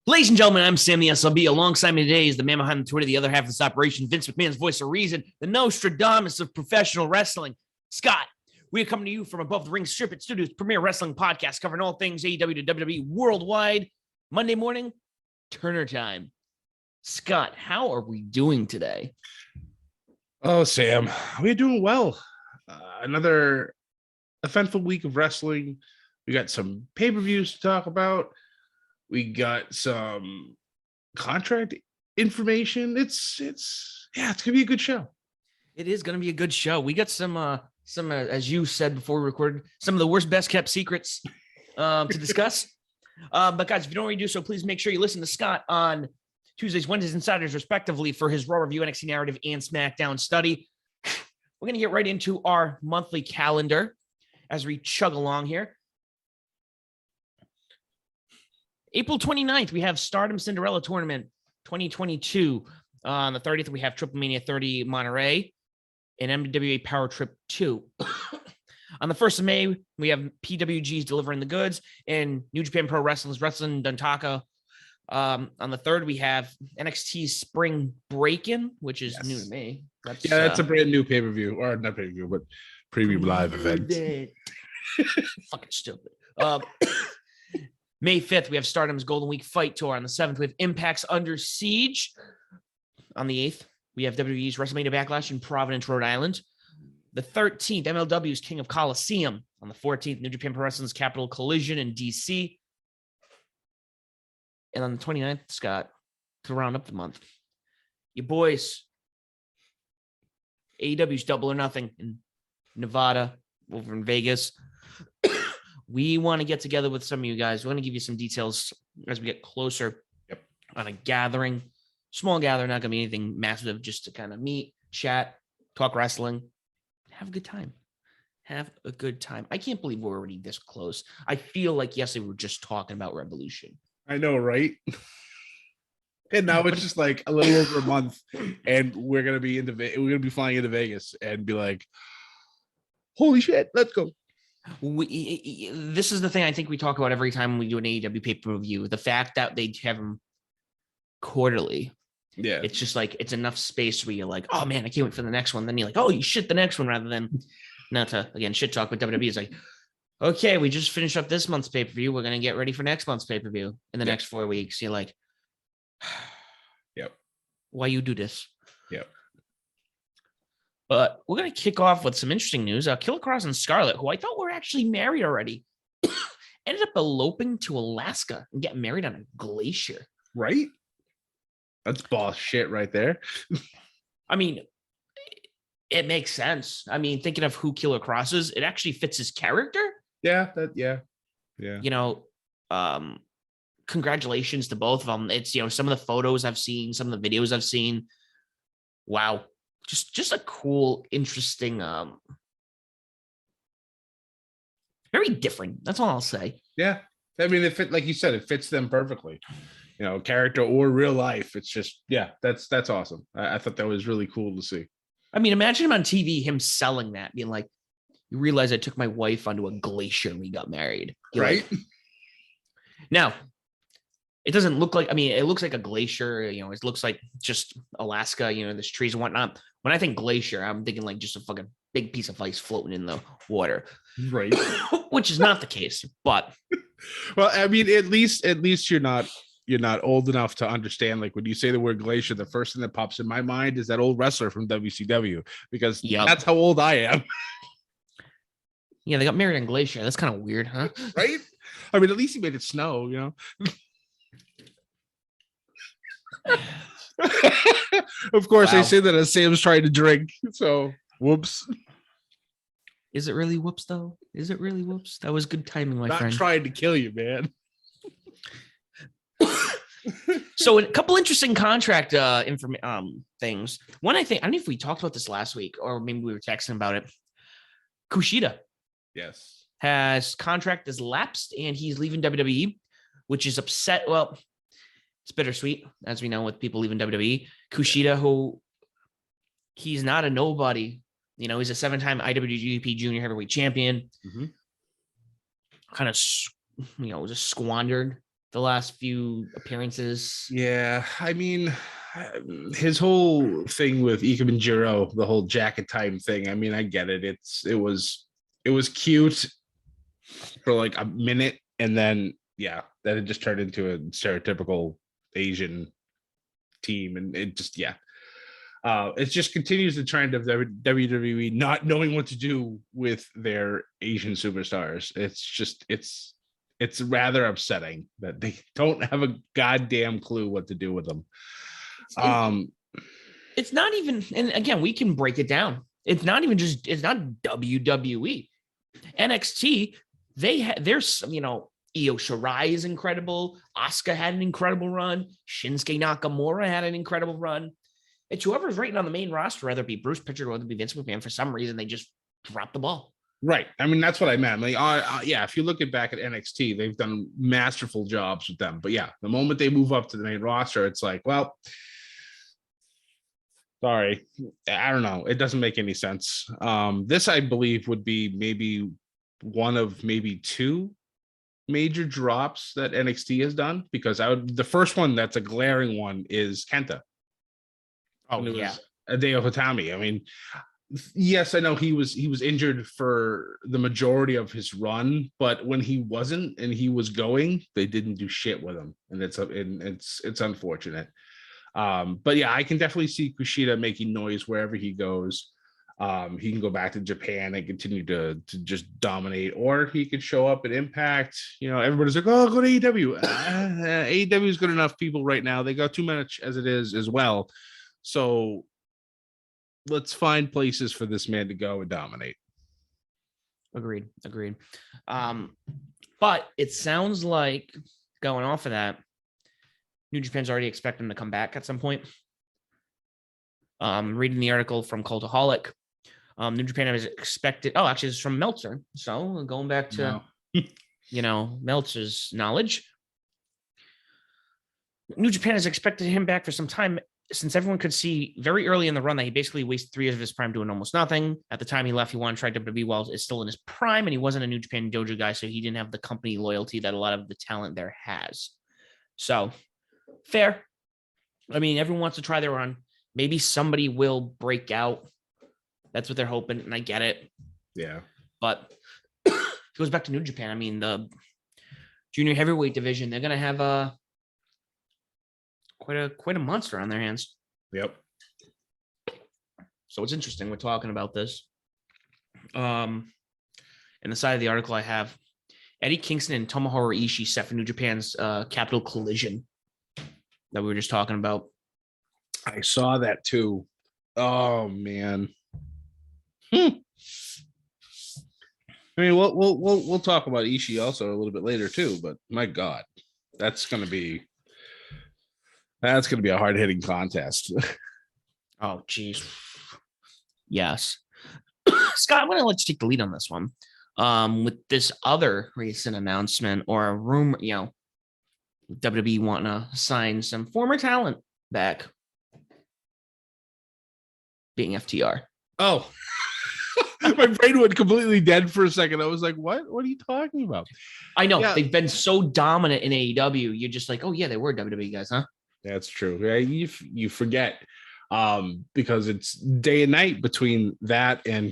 Ladies and gentlemen, I'm Sam the SLB. Alongside me today is the man behind the Twitter, the other half of this operation, Vince McMahon's voice of reason, the Nostradamus of professional wrestling, Scott. We are coming to you from above the ring strip at Studios' premier wrestling podcast, covering all things AEW to WWE worldwide. Monday morning, Turner time. Scott, how are we doing today? Oh, Sam, we're doing well. Another eventful week of wrestling. We got some pay-per-views to talk about. We got some contract information. It's gonna be a good show. It is gonna be a good show. We got some as you said before we recorded, some of the worst best kept secrets to discuss. But guys, if you don't already do so, please make sure you listen to Scott on Tuesdays, Wednesdays, and Saturdays, respectively, for his Raw Review, NXT Narrative, and SmackDown Study. We're gonna get right into our monthly calendar as we chug along here. April 29th, we have Stardom Cinderella Tournament 2022. On the 30th, we have Triple Mania 30 Monterey and MWA Power Trip 2. On the 1st of May, we have PWG's Delivering the Goods and New Japan Pro Wrestling's Wrestling Duntaka. On the 3rd, we have NXT's Spring Break-In, which is new to me. That's a brand new pay-per-view, or not pay-per-view, but preview live event. Fucking stupid. May 5th, we have Stardom's Golden Week Fight Tour. On the 7th, we have Impact's Under Siege. On the 8th, we have WWE's WrestleMania Backlash in Providence, Rhode Island. The 13th, MLW's King of Coliseum. On the 14th, New Japan Pro Wrestling's Capital Collision in DC. And on the 29th, Scott, to round up the month, your boys, AEW's Double or Nothing in Nevada, over in Vegas. We want to get together with some of you guys. We're going to give you some details as we get closer on a gathering. Small gathering, not going to be anything massive, just to kind of meet, chat, talk wrestling, have a good time. Have a good time. I can't believe we're already this close. I feel like yesterday we were just talking about Revolution. I know, right? And now it's just like a little over a month, and we're gonna be flying into Vegas and be like, "Holy shit, let's go!" This is the thing I think we talk about every time we do an AEW pay-per-view. The fact that they have them quarterly. Yeah. It's just like, it's enough space where you're like, oh man, I can't wait for the next one. Then you're like, oh, you shit the next one, rather than, not to, again, shit talk, but WWE is like, okay, we just finished up this month's pay-per-view. We're going to get ready for next month's pay-per-view in the next 4 weeks. You're like, why you do this? Yep. But we're going to kick off with some interesting news. Killer Kross and Scarlett, who I thought were actually married already, ended up eloping to Alaska and getting married on a glacier. Right? That's boss shit right there. I mean, it makes sense. I mean, thinking of who Killer Kross is, it actually fits his character. Yeah. You know, congratulations to both of them. It's, some of the photos I've seen, some of the videos I've seen. Wow. Just a cool, interesting, very different. That's all I'll say. Yeah. I mean, like you said, it fits them perfectly. Character or real life. It's just, that's awesome. I thought that was really cool to see. I mean, imagine him on TV, him selling that, being like, you realize I took my wife onto a glacier and we got married. Right. Now, it doesn't look like, it looks like a glacier, it looks like just Alaska, there's trees and whatnot. When I think glacier, I'm thinking like just a fucking big piece of ice floating in the water. Right. Which is not the case, but. Well, I mean, at least you're not old enough to understand. Like when you say the word glacier, the first thing that pops in my mind is that old wrestler from WCW, because that's how old I am. Yeah, they got married on glacier. That's kind of weird, huh? Right? I mean, at least he made it snow, Of course, I say that as Sam's trying to drink. So, whoops. Is it really whoops, though? Is it really whoops? That was good timing, my friend. Not trying to kill you, man. So, a couple interesting contract things. One, I don't know if we talked about this last week, or maybe we were texting about it. Kushida. Yes. His contract is lapsed, and he's leaving WWE, which is upset. Well, it's bittersweet, as we know, with people leaving WWE. Kushida, who he's not a nobody. He's a 7-time IWGP Junior Heavyweight Champion. Mm-hmm. Kind of, just squandered the last few appearances. Yeah, I mean, his whole thing with Ikemen Jiro, the whole jacket time thing. I mean, I get it. It was cute for like a minute, and then then it just turned into a stereotypical Asian team, and it just it just continues the trend of WWE not knowing what to do with their Asian superstars. It's rather upsetting that they don't have a goddamn clue what to do with them. It's not even, and again, we can break it down. It's not WWE. NXT, there's Io Shirai is incredible. Asuka had an incredible run. Shinsuke Nakamura had an incredible run. It's whoever's writing on the main roster, whether it be Bruce Pritchard or whether it be Vince McMahon, for some reason, they just drop the ball. Right. I mean, that's what I meant. Like, if you look back at NXT, they've done masterful jobs with them. But the moment they move up to the main roster, it's like, well, sorry, I don't know. It doesn't make any sense. This, I believe, would be maybe one of maybe two major drops that NXT has done, because the first one that's a glaring one is Kenta. Oh, yeah. Hideo Itami. I mean, yes, I know he was injured for the majority of his run, but when he wasn't and he was going, they didn't do shit with him, and it's unfortunate. But I can definitely see Kushida making noise wherever he goes. He can go back to Japan and continue to just dominate, or he could show up at Impact. Everybody's like, "Oh, go to AEW." AEW is good enough people right now. They got too much as it is as well. So let's find places for this man to go and dominate. Agreed. But it sounds like, going off of that, New Japan's already expecting him to come back at some point. Reading the article from Cultaholic, New Japan is expected. Oh, actually, it's from Meltzer. So going back to, Meltzer's knowledge, New Japan has expected him back for some time, since everyone could see very early in the run that he basically wasted 3 years of his prime doing almost nothing. At the time he left, he wanted to try WWE while is still in his prime, and he wasn't a New Japan dojo guy, so he didn't have the company loyalty that a lot of the talent there has. So, fair. I mean, everyone wants to try their run. Maybe somebody will break out. That's what they're hoping, and I get it. Yeah. But it goes back to New Japan. I mean, the junior heavyweight division, they're going to have quite a monster on their hands. Yep. So it's interesting we're talking about this. In the side of the article I have, Eddie Kingston and Tomohiro Ishii set for New Japan's Capital Collision that we were just talking about. I saw that too. Oh man. I mean, we'll talk about Ishii also a little bit later too, but my God, that's gonna be a hard-hitting contest. Oh, geez. Yes. Scott, I'm going to let you take the lead on this one. With this other recent announcement or a rumor, WWE wanting to sign some former talent back, being FTR. Oh, my brain went completely dead for a second. I was like, what? What are you talking about? I know. They've been so dominant in AEW. You're just like, oh, yeah, they were WWE guys, huh? That's true. You forget because it's day and night between that and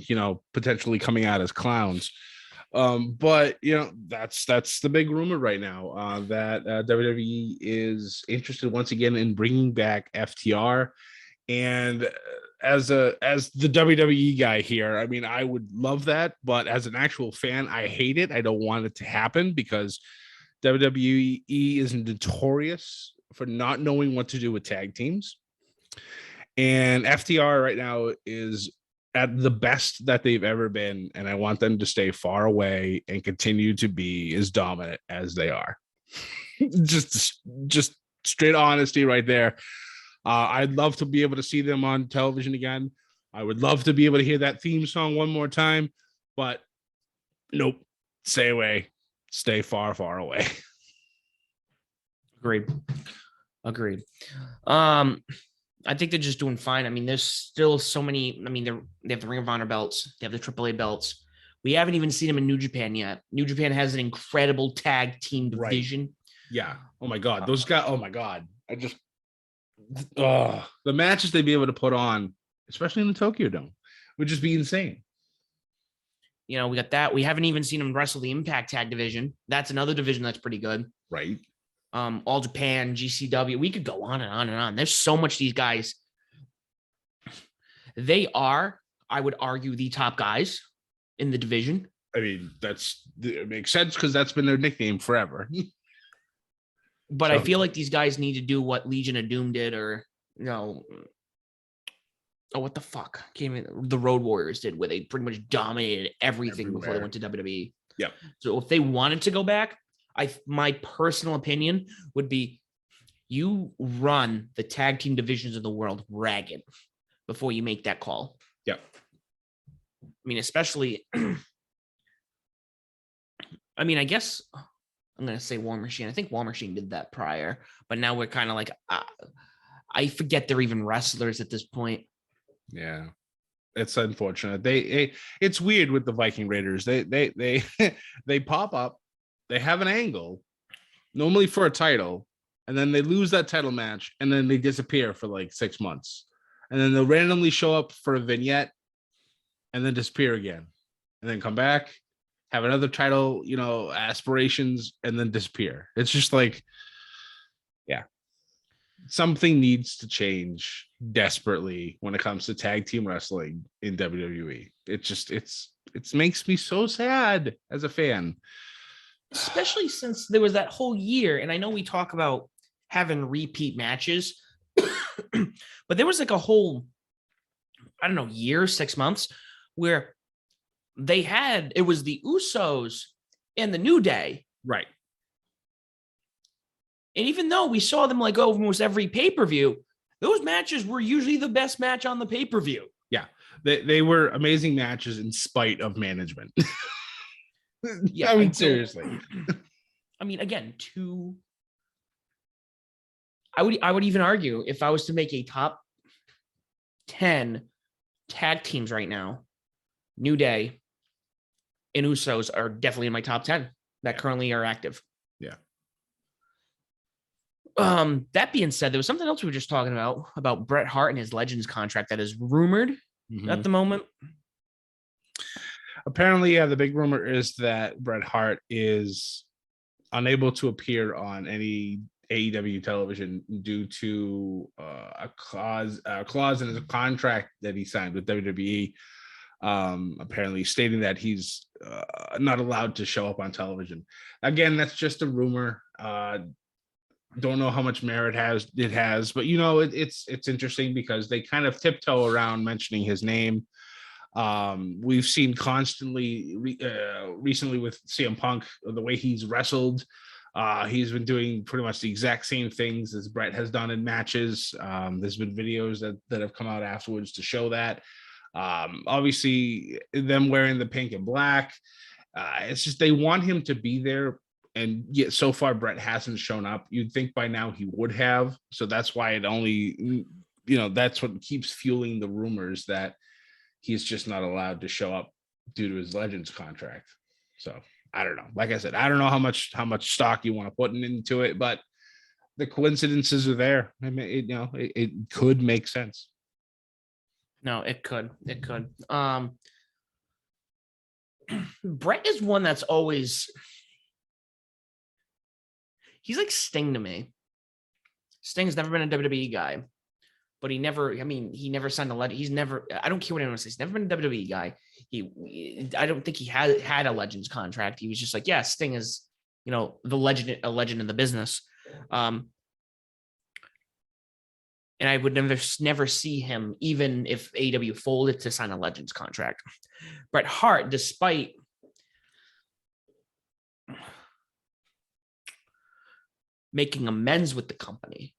potentially coming out as clowns. But that's the big rumor right now that WWE is interested once again in bringing back FTR. And as the WWE guy here, I mean, I would love that, but as an actual fan, I hate it. I don't want it to happen because WWE is notorious for not knowing what to do with tag teams. And FTR right now is at the best that they've ever been, and I want them to stay far away and continue to be as dominant as they are. just straight honesty right there. I'd love to be able to see them on television again. I would love to be able to hear that theme song one more time, but nope. Stay away. Stay far, far away. Agreed. I think they're just doing fine. I mean, there's still so many. I mean, they have the Ring of Honor belts. They have the AAA belts. We haven't even seen them in New Japan yet. New Japan has an incredible tag team division. Yeah. Oh my God. Those guys. Oh my God. The matches they'd be able to put on, especially in the Tokyo Dome, would just be insane. You know, we got that. We haven't even seen him wrestle the Impact Tag division. That's another division that's pretty good. Right. All Japan, GCW. We could go on and on and on. There's so much these guys. They are, I would argue, the top guys in the division. I mean, it makes sense because that's been their nickname forever. But I feel like these guys need to do what Legion of Doom did, or what the fuck the Road Warriors did, where they pretty much dominated everything before they went to WWE. Yeah. So if they wanted to go back, my personal opinion would be you run the tag team divisions of the world ragged before you make that call. Yeah. I mean, especially, I guess I'm going to say War Machine. I think War Machine did that prior, but now we're kind of like, I forget they're even wrestlers at this point. Yeah. It's unfortunate. It's weird with the Viking Raiders. They pop up, they have an angle, normally for a title, and then they lose that title match, and then they disappear for like 6 months. And then they'll randomly show up for a vignette and then disappear again. And then come back, have another title, aspirations, and then disappear. It's just like, yeah. Something needs to change desperately when it comes to tag team wrestling in WWE. It makes me so sad as a fan. Especially since there was that whole year, and I know we talk about having repeat matches, but there was like a whole, I don't know, year, 6 months where it was the Usos and the New Day. Right. And even though we saw them like almost every pay-per-view, those matches were usually the best match on the pay-per-view. Yeah. They were amazing matches in spite of management. Yeah. I mean, seriously. I mean, again, I would even argue if I was to make a top 10 tag teams right now, New Day and Usos are definitely in my top 10 that currently are active. Yeah. That being said, there was something else we were just talking about Bret Hart and his Legends contract that is rumored at the moment. Apparently, the big rumor is that Bret Hart is unable to appear on any AEW television due to a clause in his contract that he signed with WWE, apparently stating that he's not allowed to show up on television. Again, that's just a rumor. Don't know how much merit it has, but it's interesting because they kind of tiptoe around mentioning his name. We've seen constantly recently with CM Punk, the way he's wrestled. He's been doing pretty much the exact same things as Bret has done in matches. There's been videos that have come out afterwards to show that. Obviously, them wearing the pink and black. It's just they want him to be there. And yet so far, Bret hasn't shown up. You'd think by now he would have. So that's why it only, that's what keeps fueling the rumors that he's just not allowed to show up due to his Legends contract. So I don't know. Like I said, I don't know how much stock you want to put into it, but the coincidences are there. I mean, it could make sense. No, it could. Bret is one that's always, he's like Sting to me. Sting's never been a WWE guy, but he never signed a letter. I don't care what anyone says. He's never been a WWE guy. I don't think he had a Legends contract. He was just like, yeah, Sting is, a legend in the business. And I would never see him, even if AEW folded, to sign a Legends contract. Bret Hart, despite making amends with the company,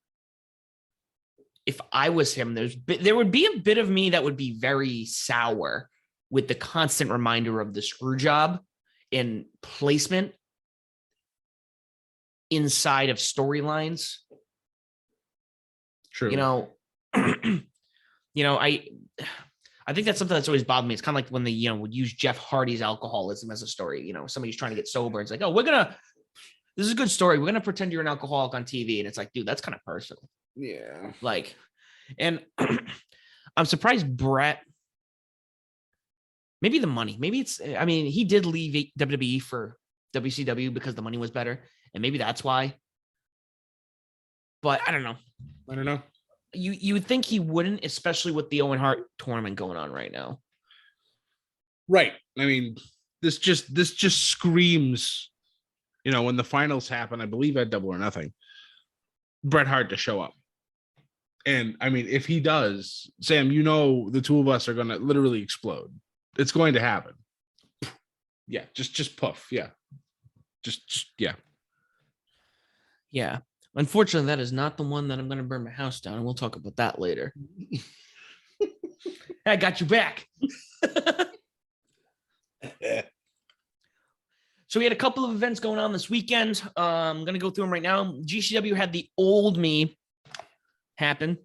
if I was him, there would be a bit of me that would be very sour with the constant reminder of the screw job and placement inside of storylines. True. I think that's something that's always bothered me. It's kind of like when they, would use Jeff Hardy's alcoholism as a story. Somebody's trying to get sober. It's like, oh, we're going to this is a good story. We're gonna pretend you're an alcoholic on TV, and it's like, dude, that's kind of personal. Yeah. Like, and I'm surprised Bret. Maybe the money. Maybe it's. I mean, he did leave WWE for WCW because the money was better, and maybe that's why. But I don't know. You would think he wouldn't, especially with the Owen Hart tournament going on right now. Right. I mean, this just screams, when the finals happen, I believe at Double or Nothing, Bret Hart to show up. And I mean, if he does, Sam, the two of us are going to literally explode. It's going to happen. Yeah. Just puff. Yeah. Just yeah. Yeah. Unfortunately, that is not the one that I'm going to burn my house down, and we'll talk about that later. I got you back. So we had a couple of events going on this weekend. I'm going to go through them right now. GCW had the Old Me happen.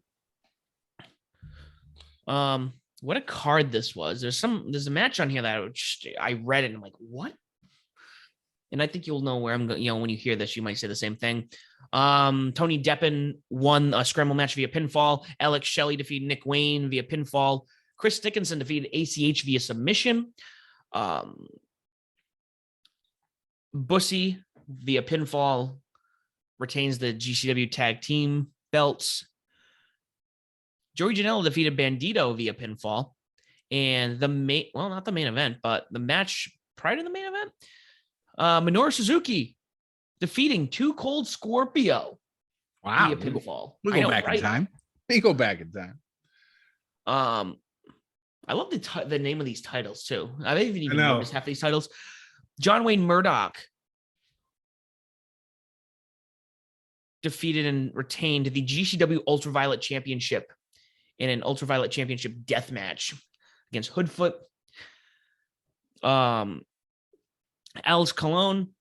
What a card this was. There's a match on here that I read it and I'm like, what? And I think you'll know where I'm going. When you hear this, you might say the same thing. Tony Deppen won a scramble match via pinfall. Alex Shelley defeated Nick Wayne via pinfall. Chris Dickinson defeated ACH via submission. Bussy via pinfall retains the GCW tag team belts. Joey Janela defeated Bandito via pinfall. And not the main event, but the match prior to the main event, Minoru Suzuki defeating Too Cold Scorpio via pinfall. We go back in time. I love the name of these titles too. I haven't even noticed half these titles. John Wayne Murdoch defeated and retained the GCW Ultraviolet Championship in an Ultraviolet Championship death match against Hoodfoot. Alex Colon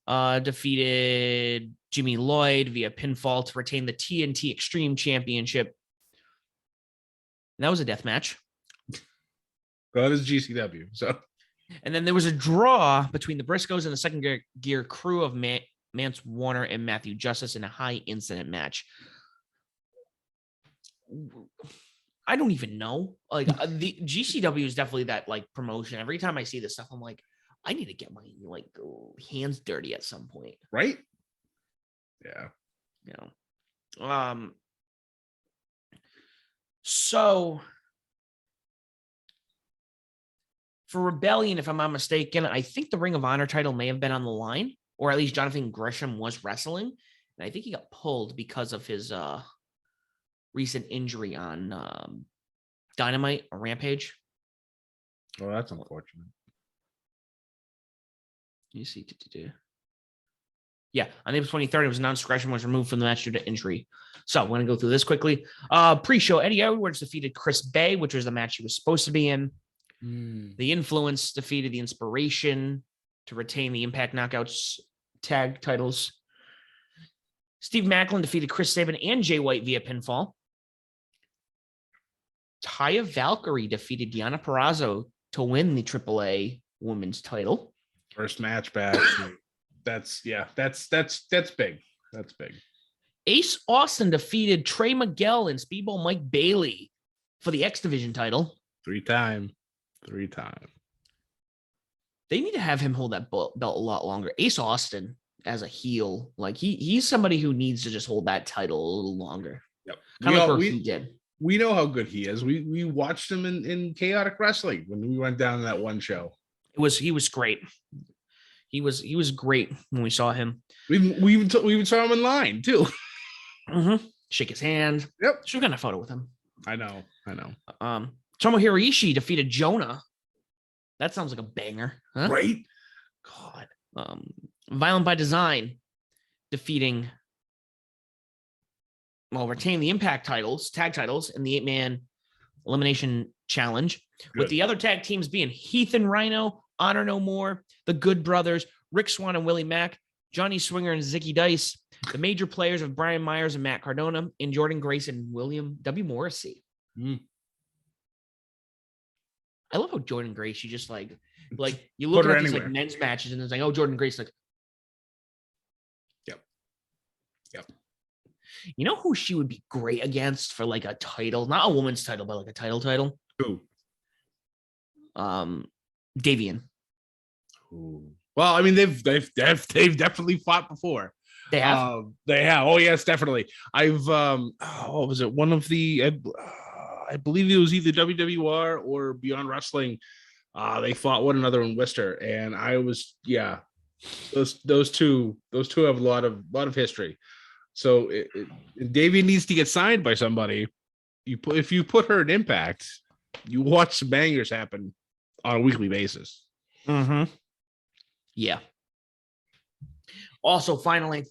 defeated Jimmy Lloyd via pinfall to retain the TNT Extreme Championship. And that was a death match. That is GCW. So, and then there was a draw between the Briscoes and the Second Gear crew of Mance Warner and Matthew Justice in a high incident match. I don't even know. Like the GCW is definitely that like promotion. Every time I see this stuff, I'm like, I need to get my hands dirty at some point. Right? Yeah. So for Rebellion, if I'm not mistaken, I think the Ring of Honor title may have been on the line, or at least Jonathan Gresham was wrestling. And I think he got pulled because of his recent injury on Dynamite or Rampage. Oh, that's unfortunate. You see, yeah, on April 23rd, it was announced Gresham was removed from the match due to injury. So I'm going to go through this quickly. Pre-show, Eddie Edwards defeated Chris Bay, which was the match he was supposed to be in. The Influence defeated the Inspiration to retain the Impact Knockouts tag titles. Steve Macklin defeated Chris Sabin and Jay White via pinfall. Taya Valkyrie defeated Deonna Purrazzo to win the AAA Women's title. First match back. That's big. That's big. Ace Austin defeated Trey Miguel and Speedball Mike Bailey for the X Division title. Three-time. They need to have him hold that belt a lot longer. Ace Austin as a heel, like he's somebody who needs to just hold that title a little longer. Yep. Kind of like what he did. We know how good he is. We watched him in Chaotic Wrestling when we went down to that one show. He was great. He was great when we saw him. We even saw him in line too. Mm-hmm. Shake his hand. Yep. Should have gotten a photo with him. I know. Tomohiro Ishii defeated Jonah. That sounds like a banger, huh? Right? God. Violent by Design defeating, retain the Impact tag titles in the 8-man elimination challenge. Good. With the other tag teams being Heath and Rhino, Honor No More, the Good Brothers, Rick Swan and Willie Mack, Johnny Swinger and Zicky Dice, the major players of Brian Myers and Matt Cardona, and Jordan Grace and William W. Morrissey. I love how Jordan Grace, you just like you look at these like men's matches and it's like, oh, Jordan Grace, like, Yep. You know who she would be great against for like a title, not a woman's title, but like a title. Who? Davian. Ooh. Well, I mean, they've definitely fought before. They have. They have. Oh yes, definitely. I've what was it? One of the I believe it was either WWR or Beyond Wrestling. They fought one another in Worcester, and I was those two have a lot of history. So Davey needs to get signed by somebody. If you put her in Impact, you watch some bangers happen on a weekly basis. Mm-hmm. Yeah. Also, finally,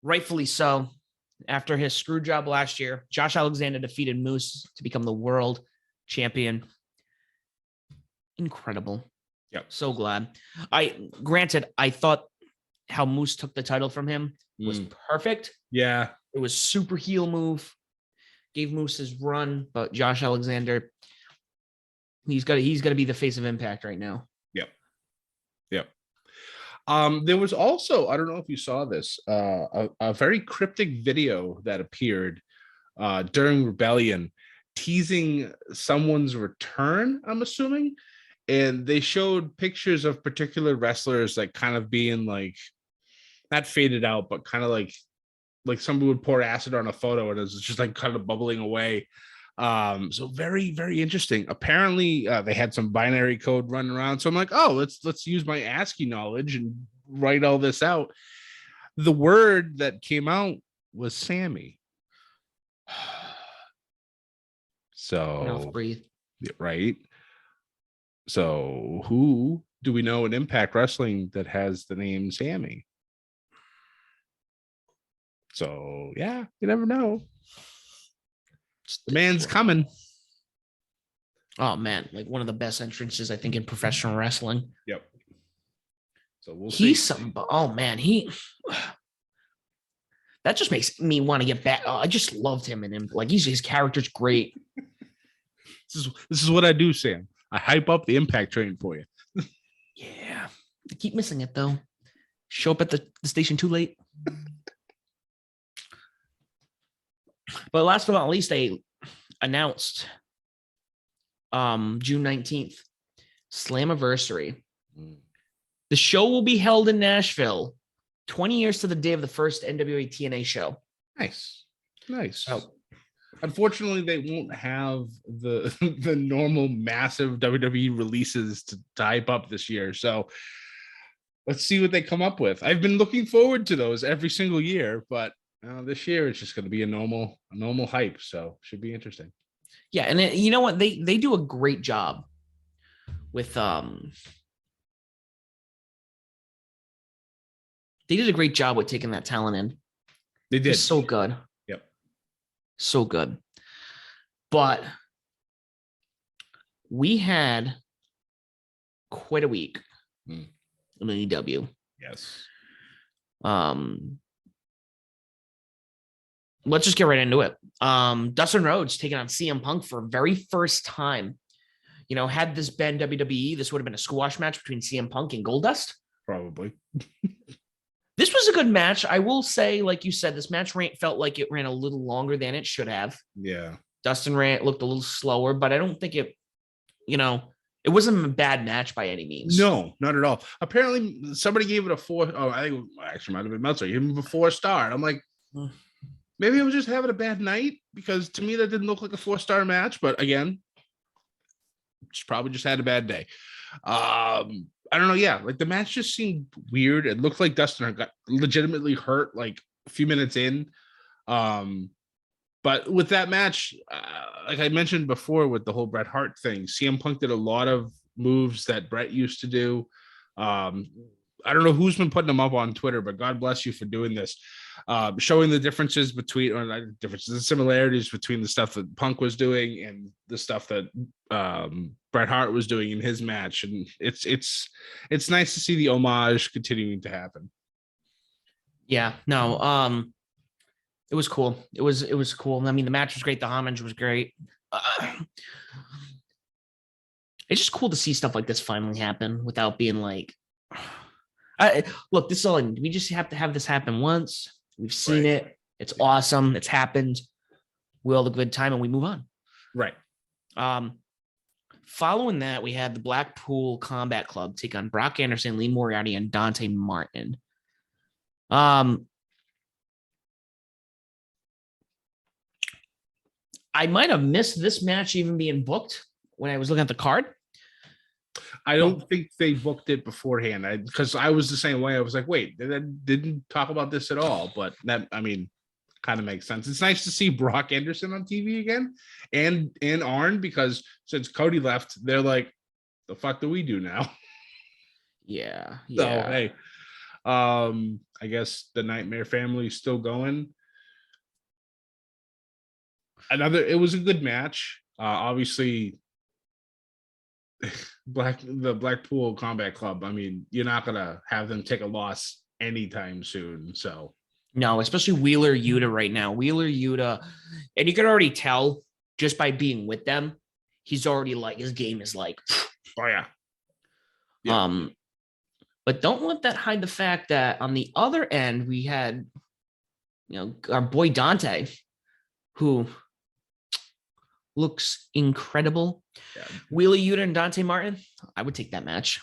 rightfully so, after his screw job last year, Josh Alexander defeated Moose to become the world champion. Incredible. Yep. So glad. I thought how Moose took the title from him was perfect. Yeah. It was super heel move. Gave Moose his run, but Josh Alexander, he's got to be the face of Impact right now. Yep. There was also, I don't know if you saw this, a very cryptic video that appeared during Rebellion teasing someone's return, I'm assuming. And they showed pictures of particular wrestlers like kind of being like not faded out, but kind of like somebody would pour acid on a photo and it's just like kind of bubbling away. So very, very interesting. Apparently they had some binary code running around. So I'm like, oh, let's use my ASCII knowledge and write all this out. The word that came out was Sammy. So breathe. Right. So who do we know in Impact Wrestling that has the name Sammy? So yeah, you never know. The man's coming. Oh man, like one of the best entrances I think in professional wrestling. Yep. So we'll see. Oh man, that just makes me want to get back. I just loved him and him. Like his character's great. This is what I do, Sam. I hype up the Impact train for you. Yeah. I keep missing it though. Show up at the station too late. But last but not least, they announced June 19th, Slammiversary. The show will be held in Nashville, 20 years to the day of the first NWA TNA show. Nice. So, unfortunately, they won't have the normal massive WWE releases to hype up this year. So let's see what they come up with. I've been looking forward to those every single year, but this year it's just going to be a normal hype. So should be interesting. Yeah, and you know what? They do a great job with They did a great job with taking that talent in. They did. It's so good. Yep. So good. But we had quite a week in AEW. Yes. Let's just get right into it. Dustin Rhodes taking on CM Punk for very first time. You know, had this been WWE, this would have been a squash match between CM Punk and Goldust. Probably. This was a good match. I will say, like you said, this match felt like it ran a little longer than it should have. Yeah. Dustin looked a little slower, but I don't think it wasn't a bad match by any means. No, not at all. Apparently, somebody gave it a 4. Oh, I think it actually might have been Meltzer. He gave him a 4-star. And I'm like, maybe I was just having a bad night because to me that didn't look like a 4-star match. But again, she probably just had a bad day. I don't know. Yeah, like the match just seemed weird. It looked like Dustin got legitimately hurt like a few minutes in. But with that match, like I mentioned before with the whole Bret Hart thing, CM Punk did a lot of moves that Bret used to do. I don't know who's been putting them up on Twitter, but God bless you for doing this. Showing the differences between, or not differences, the similarities between the stuff that Punk was doing and the stuff that Bret Hart was doing in his match. And it's nice to see the homage continuing to happen. Yeah, no, it was cool. It was cool. I mean, the match was great. The homage was great. It's just cool to see stuff like this finally happen without being like, look, this is all. We just have to have this happen once. We've seen it. It's awesome. It's happened. We all have a good time and we move on. Right. Following that, we had the Blackpool Combat Club take on Brock Anderson, Lee Moriarty, and Dante Martin. I might have missed this match even being booked when I was looking at the card. I don't think they booked it beforehand because I was the same way. I was like, wait, they didn't talk about this at all. But that, I mean, kind of makes sense. It's nice to see Brock Anderson on TV again and Arn, because since Cody left, they're like, the fuck do we do now? Yeah. So, hey, I guess the Nightmare family is still going. It was a good match. Obviously, the Blackpool Combat Club. I mean, you're not gonna have them take a loss anytime soon. So no, especially Wheeler Yuta right now. Wheeler Yuta, and you can already tell just by being with them, he's already like his game is like, oh yeah. But don't let that hide the fact that on the other end we had, our boy Dante, who looks incredible. Yeah. Wheeler Yuta and Dante Martin, I would take that match.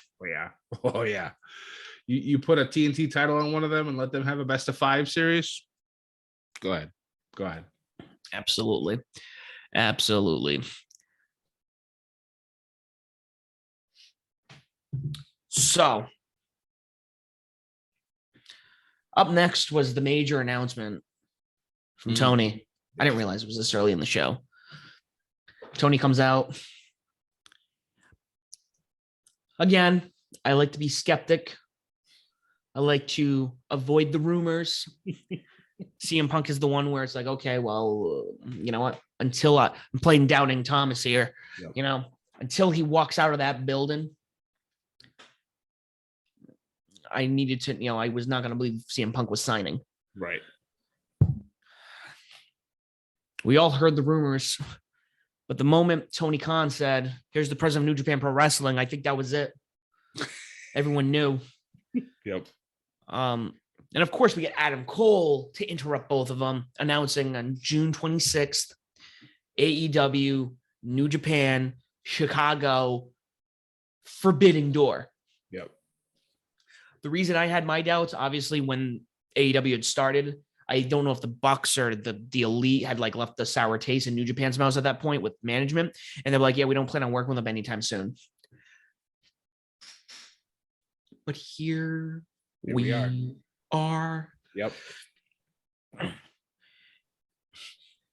Oh yeah. You put a TNT title on one of them and let them have a best of 5 series. Go ahead. Absolutely. So up next was the major announcement from Tony. I didn't realize it was this early in the show. Tony comes out. Again, I like to be skeptic. I like to avoid the rumors. CM Punk is the one where it's like, okay, well, you know what? Until I'm playing Doubting Thomas here, until he walks out of that building, I needed to, I was not going to believe CM Punk was signing. Right. We all heard the rumors, but the moment Tony Kahn said, here's the president of New Japan Pro Wrestling, I think that was it. Everyone knew. Yep. And of course, we get Adam Cole to interrupt both of them, announcing on June 26th, AEW, New Japan, Chicago, Forbidden Door. Yep. The reason I had my doubts, obviously, when AEW had started, I don't know if the Bucks or the Elite had like left the sour taste in New Japan's mouths at that point with management. And they're like, yeah, we don't plan on working with them anytime soon. But here we are. Yep.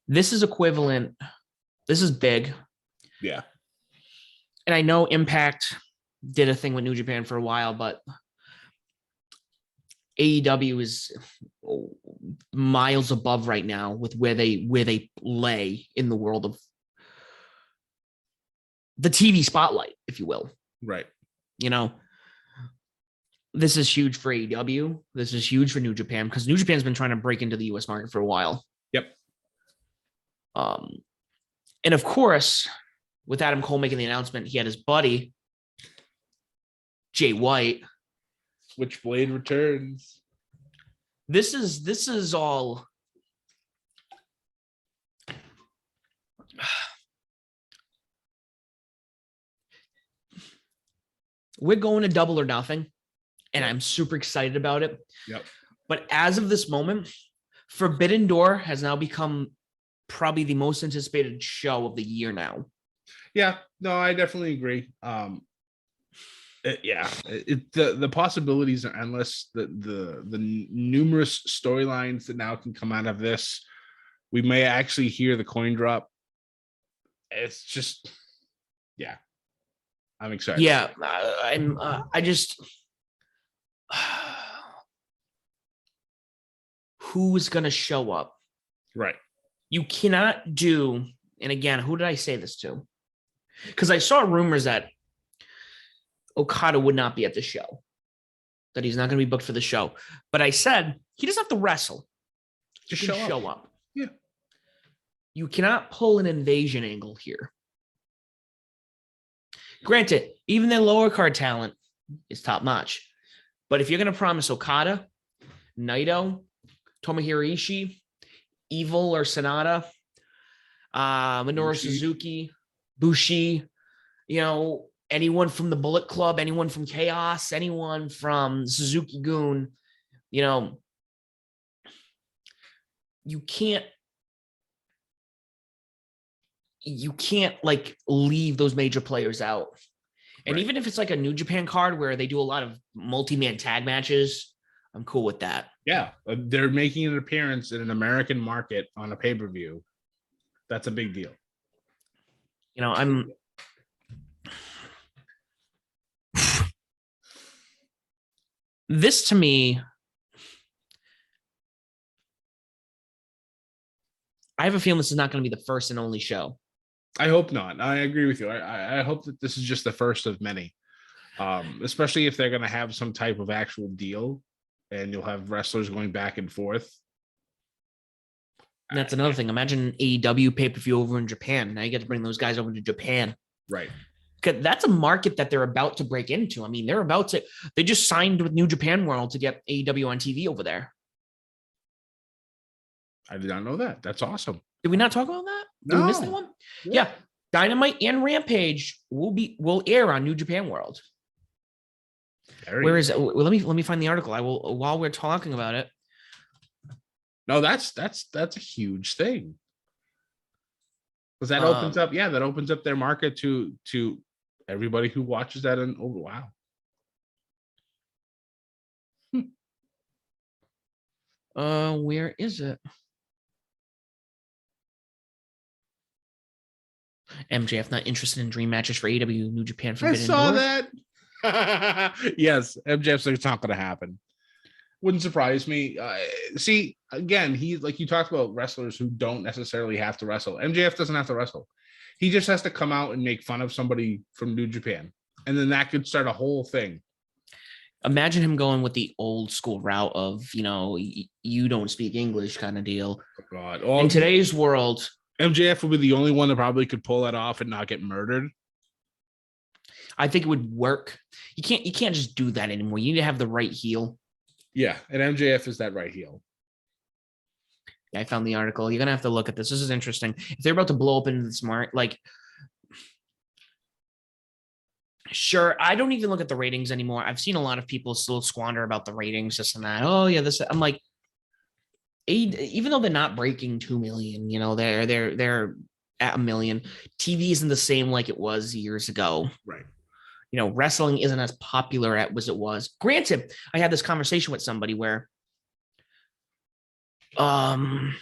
This is equivalent. This is big. Yeah. And I know Impact did a thing with New Japan for a while, but AEW is miles above right now with where they lay in the world of the TV spotlight, if you will. Right. This is huge for AEW. This is huge for New Japan because New Japan's been trying to break into the US market for a while. Yep. And of course, with Adam Cole making the announcement, he had his buddy, Jay White. Switchblade returns. This is all. We're going to Double or Nothing, and I'm super excited about it. Yep. But as of this moment, Forbidden Door has now become probably the most anticipated show of the year now. Yeah, no, I definitely agree. The possibilities are endless. The numerous storylines that now can come out of this. We may actually hear the coin drop. It's just, yeah, I'm excited. Yeah, who's gonna show up? Right. You cannot do, and again, who did I say this to? Because I saw rumors that Okada would not be at the show, that he's not going to be booked for the show. But I said he doesn't have to wrestle. Just he can show up. Yeah. You cannot pull an invasion angle here. Granted, even their lower card talent is top notch. But if you're going to promise Okada, Naito, Tomohiro Ishii, Evil or Sonata, Minoru Bushi. Suzuki, Bushi, anyone from the Bullet Club, anyone from Chaos, anyone from Suzuki Gun, you can't like leave those major players out. And even if it's like a New Japan card where they do a lot of multi-man tag matches, I'm cool with that. Yeah, they're making an appearance in an American market on a pay-per-view. That's a big deal. This to me, I have a feeling this is not going to be the first and only show. I hope not. I agree with you. I hope that this is just the first of many, especially if they're going to have some type of actual deal and you'll have wrestlers going back and forth. And that's another thing. Imagine AEW pay-per-view over in Japan. Now you get to bring those guys over to Japan. Right. Because that's a market that they're about to break into. I mean, they just signed with New Japan World to get AEW on TV over there. I did not know that. That's awesome. Did we not talk about that? No. Did we miss that one? Yeah. Dynamite and Rampage will air on New Japan World. Where is it? Let me find the article. I will while we're talking about it. No, that's a huge thing. Because that opens up, that opens up their market to everybody who watches that. And wow. Where is it? MJF not interested in dream matches for AEW New Japan Forbidden I saw Door. that. Yes, MJF's like, it's not going to happen. Wouldn't surprise me. See, again, he's like you talked about wrestlers who don't necessarily have to wrestle. MJF doesn't have to wrestle. He just has to come out and make fun of somebody from New Japan. And then that could start a whole thing. Imagine him going with the old school route of, you don't speak English kind of deal. Oh, God. In today's world, MJF would be the only one that probably could pull that off and not get murdered. I think it would work. You can't just do that anymore. You need to have the right heel. Yeah, and MJF is that right heel. Yeah, I found the article. You're gonna have to look at this. This is interesting. If they're about to blow up into the smart, sure, I don't even look at the ratings anymore. I've seen a lot of people still squander about the ratings, this and that. Oh yeah, this. I'm like, even though they're not breaking 2 million, they're at 1 million. TV isn't the same like it was years ago. Right. Wrestling isn't as popular as it was. Granted, I had this conversation with somebody where, John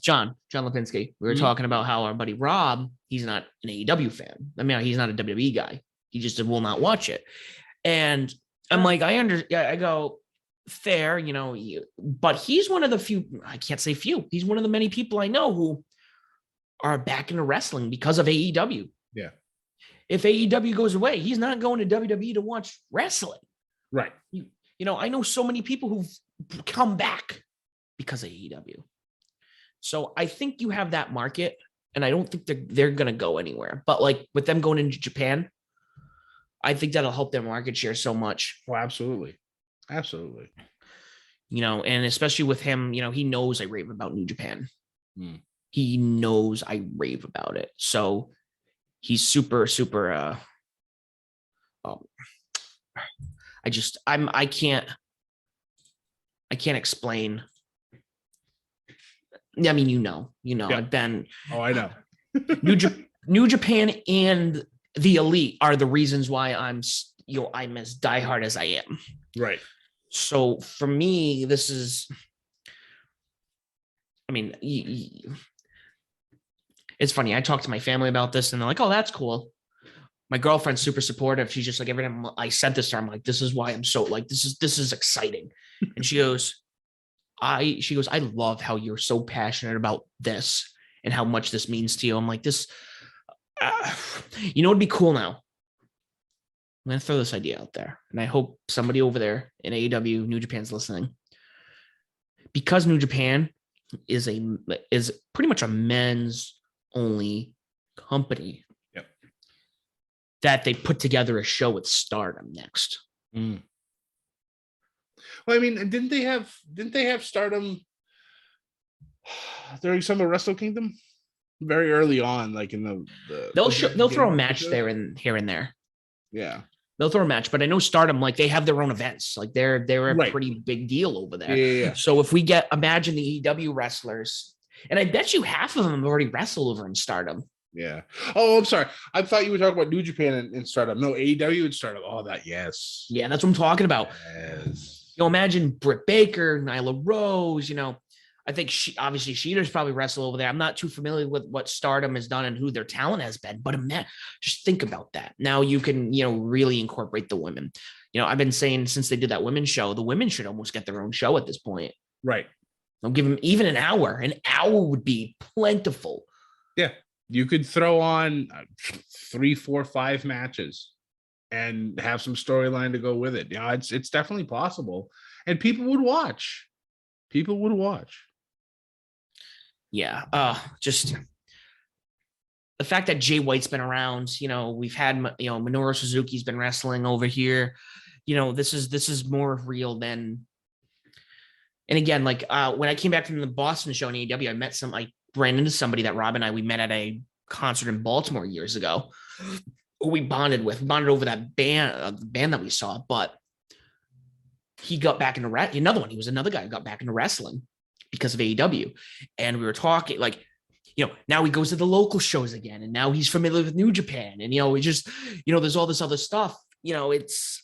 Lipinski, we were talking about how our buddy Rob, he's not an AEW fan. I mean, he's not a WWE guy. He just will not watch it. And I'm like, I go, fair, but he's one of the few, I can't say few, he's one of the many people I know who are back into wrestling because of AEW. Yeah. If AEW goes away, he's not going to WWE to watch wrestling. Right. I know so many people who've come back because of AEW. So I think you have that market, and I don't think they're going to go anywhere. But with them going into Japan, I think that'll help their market share so much. Well, absolutely. Absolutely. And especially with him, he knows I rave about New Japan. He knows I rave about it. So he's super, super, I can't explain. I mean, yeah. I've been, I know. New Japan and the Elite are the reasons why I'm as diehard as I am. Right. So for me, this is, I mean, it's funny. I talked to my family about this and they're like, oh, that's cool. My girlfriend's super supportive. She's just like, every time I sent this to her, I'm like, this is why I'm so this is exciting. And she goes, I love how you're so passionate about this and how much this means to you. I'm like, this, it'd be cool now. I'm going to throw this idea out there. And I hope somebody over there in AEW, New Japan's listening. Because New Japan is pretty much a men's only company. Yep. That they put together a show with Stardom next. Well, I mean, didn't they have Stardom during some of Wrestle Kingdom, very early on, like in the They'll throw a beginning match shows. there and here and there. Yeah. They'll throw a match, but I know Stardom, like they have their own events. Like they're a Right. pretty big deal over there. Yeah. So if we imagine the EW wrestlers, and I bet you half of them have already wrestled over in Stardom. Yeah. Oh, I'm sorry. I thought you were talking about New Japan and Stardom. No, AEW and Stardom. Oh, that, yes. Yeah, that's what I'm talking about. Yes. Imagine Britt Baker, Nyla Rose, I think obviously Sheeter's probably wrestled over there. I'm not too familiar with what Stardom has done and who their talent has been, but just think about that. Now you can, really incorporate the women. I've been saying since they did that women's show, the women should almost get their own show at this point. Right. I'll give them even an hour. An hour would be plentiful. Yeah. You could throw on 3, 4, 5 matches and have some storyline to go with it. It's definitely possible. And people would watch. Yeah. Just the fact that Jay White's been around, we've had, Minoru Suzuki's been wrestling over here. This is more real than. And again, like when I came back from the Boston show in AEW, I ran into somebody that Rob and we met at a concert in Baltimore years ago. Who we bonded over that band, the band that we saw, but he got back into he was another guy who got back into wrestling because of AEW. And we were talking like, now he goes to the local shows again. And now he's familiar with New Japan. And, we just, there's all this other stuff, it's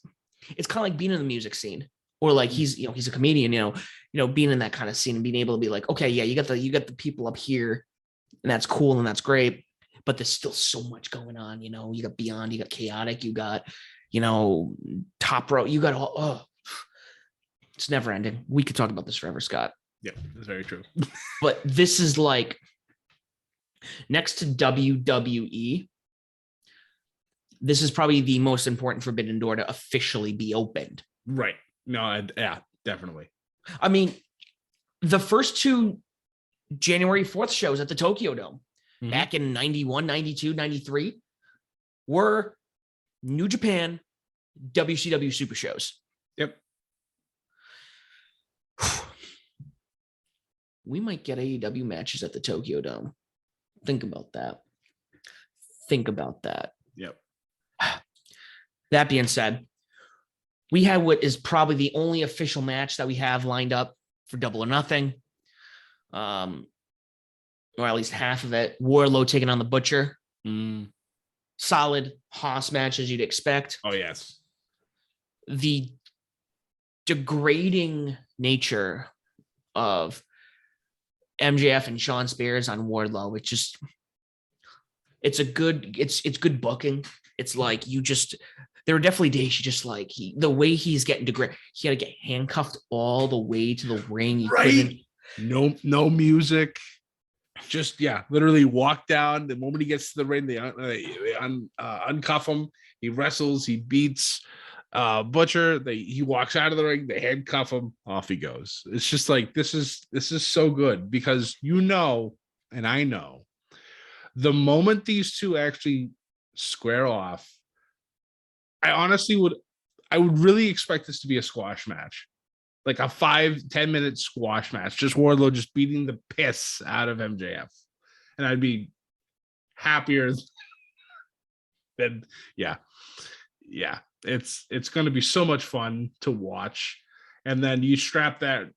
kind of like being in the music scene or like he's a comedian, being in that kind of scene and being able to be like, okay, yeah, you got the people up here and that's cool. And that's great. But there's still so much going on. You got Beyond, you got Chaotic, you got, Top Row, you got all, it's never ending. We could talk about this forever, Scott. Yeah, that's very true. But this is like next to WWE, this is probably the most important forbidden door to officially be opened. Right. No, yeah, definitely. I mean, the first 2 January 4th shows at the Tokyo Dome back in 91, 92, 93 were New Japan WCW super shows. Yep. We might get AEW matches at the Tokyo Dome. Think about that. Yep. That being said, we have what is probably the only official match that we have lined up for Double or Nothing. Or at least half of it. Wardlow taking on the Butcher. Solid Haas match as you'd expect. Oh, yes. The degrading nature of MJF and Sean Spears on Wardlow, it's good booking. It's like there were definitely days you just like the way he's getting degraded. He had to get handcuffed all the way to the ring. Right. No music. Just literally walk down. The moment he gets to the ring, they uncuff him. He wrestles. He beats Butcher. He walks out of the ring. They handcuff him. Off he goes. It's just like this is so good because and I know the moment these two actually square off, I would really expect this to be a squash match. Like a 5-10 minute squash match, just Wardlow just beating the piss out of MJF, and I'd be happier than it's going to be so much fun to watch. And then you strap that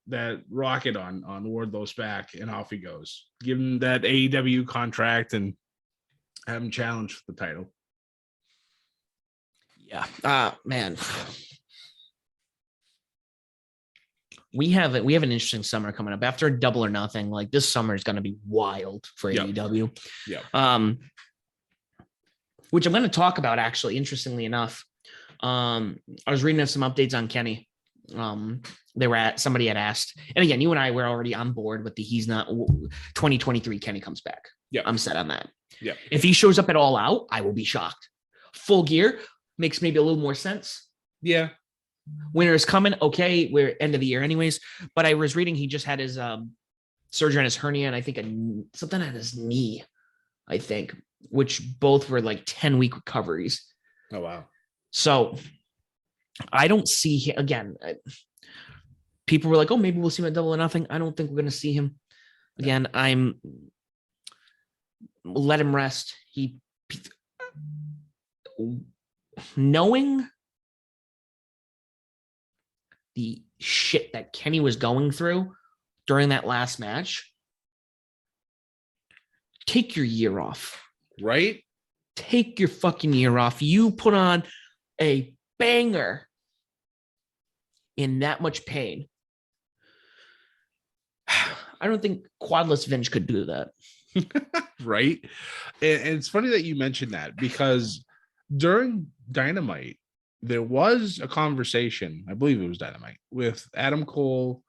rocket on Wardlow's back, and off he goes. Give him that AEW contract and have him challenge for the title. Yeah, man. We have an interesting summer coming up after Double or Nothing. Like this summer is going to be wild for AEW. Yeah. Which I'm going to talk about actually. Interestingly enough, I was reading some updates on Kenny. Somebody had asked, and again, you and I were already on board with he's not 2023. Kenny comes back. Yeah, I'm set on that. Yeah. If he shows up at All Out, I will be shocked. Full Gear makes maybe a little more sense. Yeah. Winter is coming. Okay, we're end of the year anyways. But I was reading he just had his surgery on his hernia and I think something on his knee, I think, which both were like 10-week recoveries. Oh, wow. So I don't see him again. People were like, oh, maybe we'll see him at Double or Nothing. I don't think we're going to see him. Again, let him rest. Knowing the shit that Kenny was going through during that last match, take your year off. Right? Take your fucking year off. You put on a banger in that much pain. I don't think Quadless Vince could do that. Right. And it's funny that you mentioned that, because during Dynamite, there was a conversation, I believe it was Dynamite, with Adam Cole,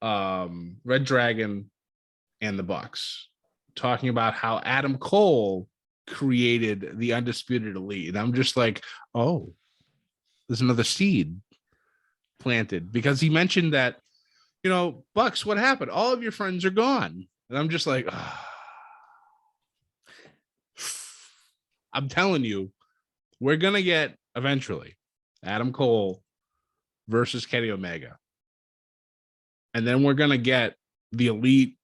Red Dragon, and the Bucks, talking about how Adam Cole created the Undisputed Elite. And I'm just like, oh, there's another seed planted, because he mentioned that, Bucks, what happened? All of your friends are gone. And I'm just like, I'm telling you, we're going to get eventually Adam Cole versus Kenny Omega. And then we're going to get the Elite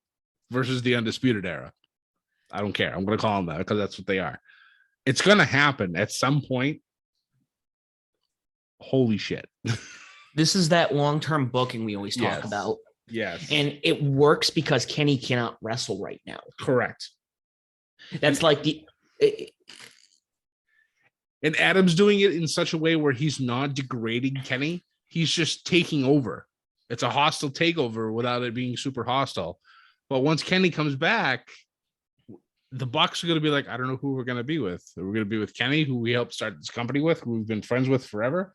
versus the Undisputed Era. I don't care. I'm going to call them that because that's what they are. It's going to happen at some point. Holy shit. This is that long-term booking we always talk about. Yes. And it works because Kenny cannot wrestle right now. Correct. That's like and Adam's doing it in such a way where he's not degrading Kenny. He's just taking over. It's a hostile takeover without it being super hostile. But once Kenny comes back, the Bucks are going to be like, I don't know who we're going to be with. We're going to be with Kenny, who we helped start this company with, who we've been friends with forever,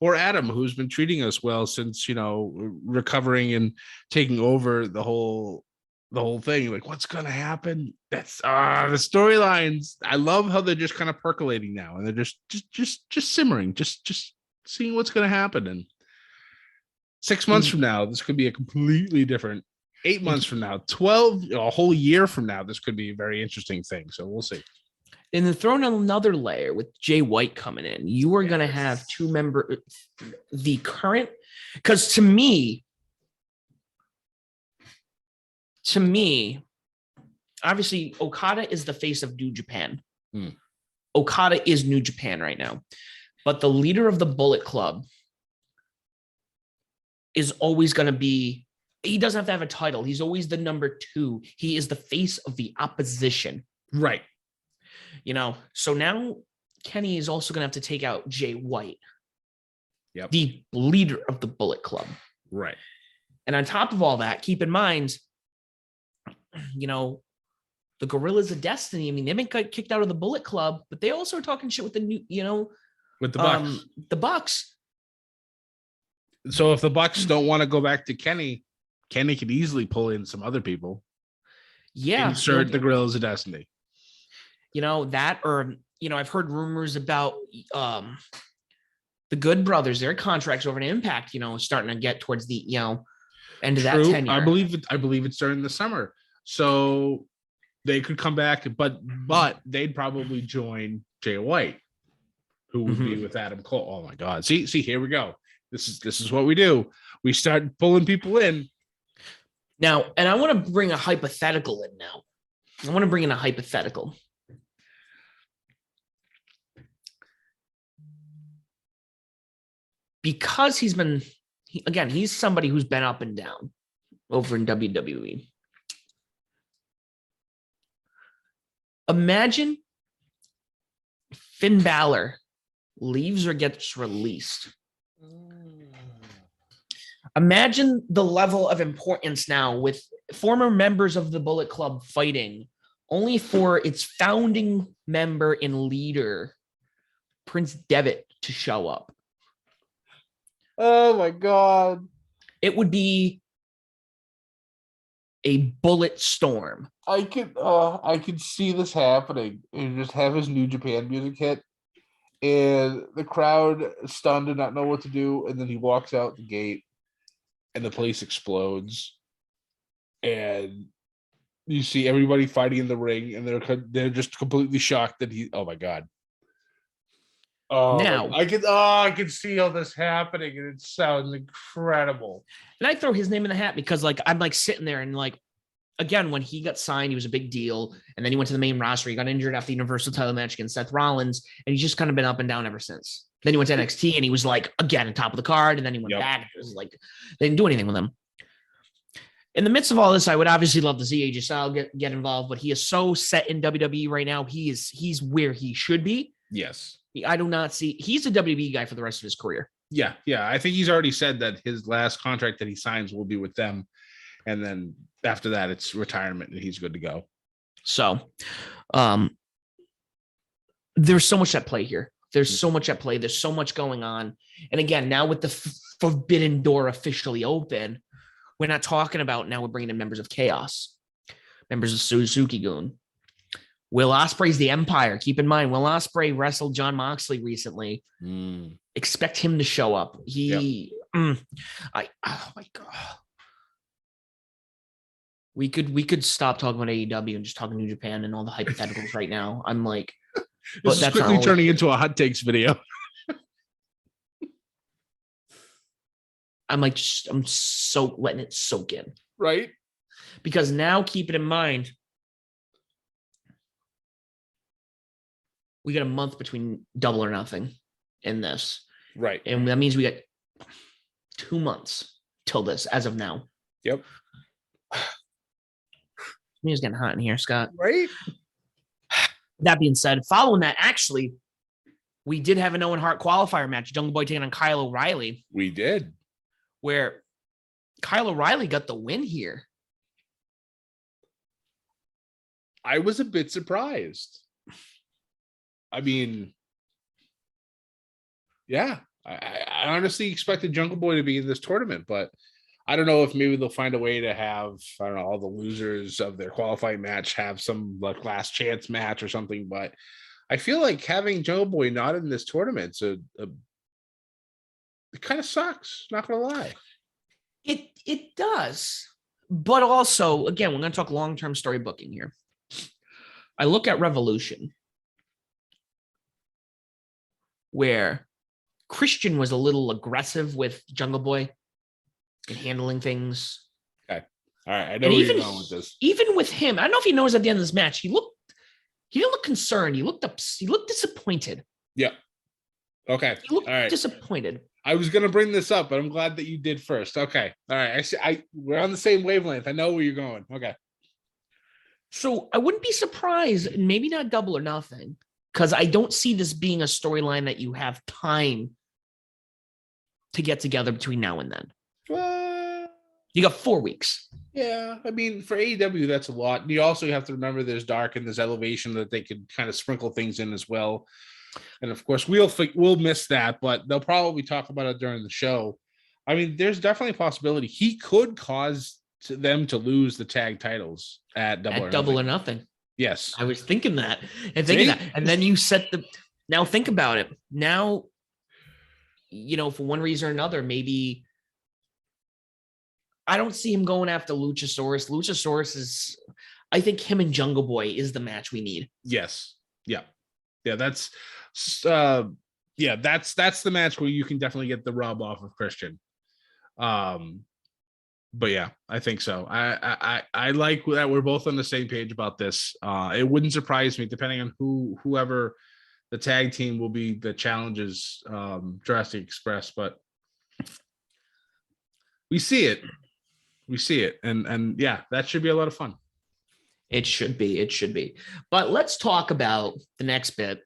or Adam, who's been treating us well since, recovering and taking over the whole thing. Like, what's going to happen? That's the storylines. I love how they're just kind of percolating now, and they're just simmering, just seeing what's going to happen. And 6 months from now, this could be a completely different. 8 months from now, 12, a whole year from now, this could be a very interesting thing. So we'll see. And then throwing on another layer with Jay White coming in, you are going to have the current, because to me, obviously Okada is the face of New Japan. Okada is New Japan right now, but the leader of the Bullet Club is always going to be, he doesn't have to have a title. He's always the number 2. He is the face of the opposition. Right. So now Kenny is also going to have to take out Jay White. Yep. The leader of the Bullet Club. Right. And on top of all that, keep in mind, the Gorillas of Destiny, they've been kicked out of the Bullet Club, but they also are talking shit with the new, with the Bucks. The Bucks. So if the Bucks don't want to go back to Kenny could easily pull in some other people. Yeah. Insert the Gorillas of Destiny. That, or, I've heard rumors about the Good Brothers, their contracts over in Impact, starting to get towards the, end of that tenure. I believe it's during the summer. So they could come back, but they'd probably join Jay White, who would be with Adam Cole. Oh my God. See, here we go. This is what we do. We start pulling people in. Now, and I want to bring a hypothetical in now. I want to bring in a hypothetical. Because he's somebody who's been up and down over in WWE. Imagine Finn Balor leaves or gets released. Imagine the level of importance now with former members of the Bullet Club fighting only for its founding member and leader, Prince Devitt, to show up. Oh my God. It would be a bullet storm. I could see this happening and just have his New Japan music hit and the crowd stunned and not know what to do, and then he walks out the gate and the place explodes and you see everybody fighting in the ring and they're just completely shocked that oh my God. Now I can see all this happening and it sounds incredible. And I throw his name in the hat because I'm sitting there and again, when he got signed, he was a big deal. And then he went to the main roster. He got injured after the Universal title match against Seth Rollins. And he's just kind of been up and down ever since. Then he went to NXT and he was like, again, on top of the card. And then he went back. And it was like, they didn't do anything with him. In the midst of all this, I would obviously love to see AJ Styles get involved, but he is so set in WWE right now. He's where he should be. Yes. I do not see, he's a WWE guy for the rest of his career. Yeah. I think he's already said that his last contract that he signs will be with them. And then after that, it's retirement and he's good to go. So there's so much at play here. There's so much at play. There's so much going on. And again, now with the forbidden door officially open, we're not talking about now we're bringing in members of Chaos, members of Suzuki-gun. Will Ospreay's the Empire. Keep in mind, Will Ospreay wrestled Jon Moxley recently. Expect him to show up. Oh my God. We could stop talking about AEW and just talk New Japan and all the hypotheticals right now. I'm like, this is quickly turning into a hot takes video. I'm so letting it soak in. Right. Because now keep it in mind, we got a month between Double or Nothing in this. Right. And that means we got 2 months till this as of now. Yep. It's getting hot in here, Scott. Right. That being said, following that, actually, we did have an Owen Hart qualifier match. Jungle Boy taking on Kyle O'Reilly. We did. Where Kyle O'Reilly got the win here. I was a bit surprised. I mean, yeah, I honestly expected Jungle Boy to be in this tournament, but I don't know if maybe they'll find a way to have, I don't know, all the losers of their qualifying match have some like last chance match or something. But I feel like having Jungle Boy not in this tournament, it kind of sucks. Not gonna lie. It does. But also, again, we're going to talk long-term story booking here. I look at Revolution, where Christian was a little aggressive with Jungle Boy and handling things. Okay. All right. I know where you're going with this. Even with him, I don't know if he knows at the end of this match, he didn't look concerned. He looked disappointed. Yeah. Okay. He looked all right. disappointed. I was going to bring this up, but I'm glad that you did first. Okay. All right. We're on the same wavelength. I know where you're going. Okay. So I wouldn't be surprised, maybe not Double or Nothing, because I don't see this being a storyline that you have time to get together between now and then. You got 4 weeks. Yeah. I mean, for AEW, that's a lot. You also have to remember there's Dark and there's Elevation that they could kind of sprinkle things in as well. And of course, we'll miss that, but they'll probably talk about it during the show. I mean, there's definitely a possibility he could cause them to lose the tag titles at Double or Nothing. Yes, I was thinking that and then you set the. Now think about it. Now, for one reason or another, maybe I don't see him going after Luchasaurus. Luchasaurus is, I think, him and Jungle Boy is the match we need. Yes. Yeah. That's the match where you can definitely get the rub off of Christian. But yeah, I think so. I like that we're both on the same page about this. It wouldn't surprise me, depending on whoever the tag team will be, the challenges, Jurassic Express, but we see it. And yeah, that should be a lot of fun. It should be. But let's talk about the next bit.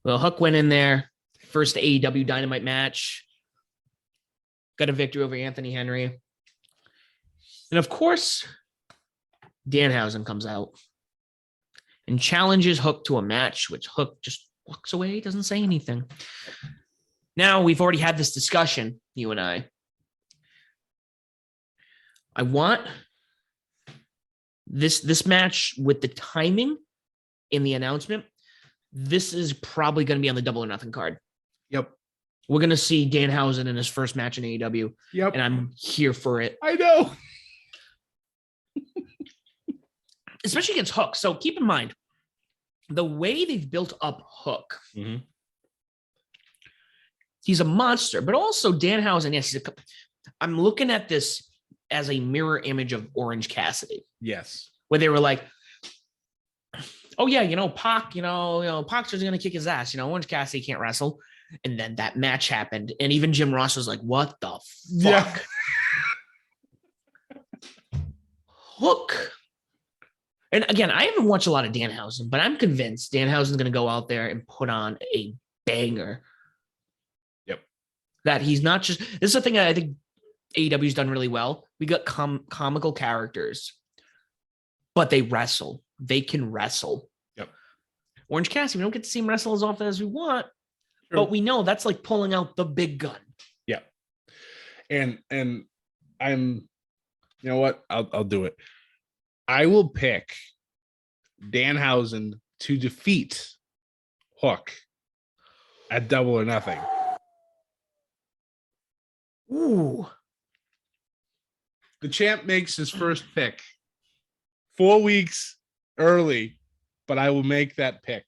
Well, Hook went in there, first AEW Dynamite match, got a victory over Anthony Henry. And of course, Danhausen comes out and challenges Hook to a match, which Hook just walks away, doesn't say anything. Now, we've already had this discussion, you and I. I want this match with the timing in the announcement. This is probably going to be on the Double or Nothing card. Yep. We're going to see Danhausen in his first match in AEW. Yep. And I'm here for it. I know. Especially against Hook. So keep in mind, the way they've built up Hook, he's a monster, but also Danhausen, yes, I'm looking at this as a mirror image of Orange Cassidy, Yes. where they were like, oh yeah, Pac, Pac's just gonna kick his ass. Orange Cassidy can't wrestle. And then that match happened. And even Jim Ross was like, what the fuck? Yeah. Hook. And again, I haven't watched a lot of Danhausen, but I'm convinced Danhausen's going to go out there and put on a banger. Yep. That he's not just, this is the thing that I think AEW's done really well. We got comical characters, but they wrestle. They can wrestle. Yep. Orange Cassidy, we don't get to see him wrestle as often as we want, True. but we know that's like pulling out the big gun. Yeah. And I'm, you know what? I'll do it. I will pick Danhausen to defeat Hook at Double or Nothing. Ooh. The champ makes his first pick 4 weeks early, but I will make that pick.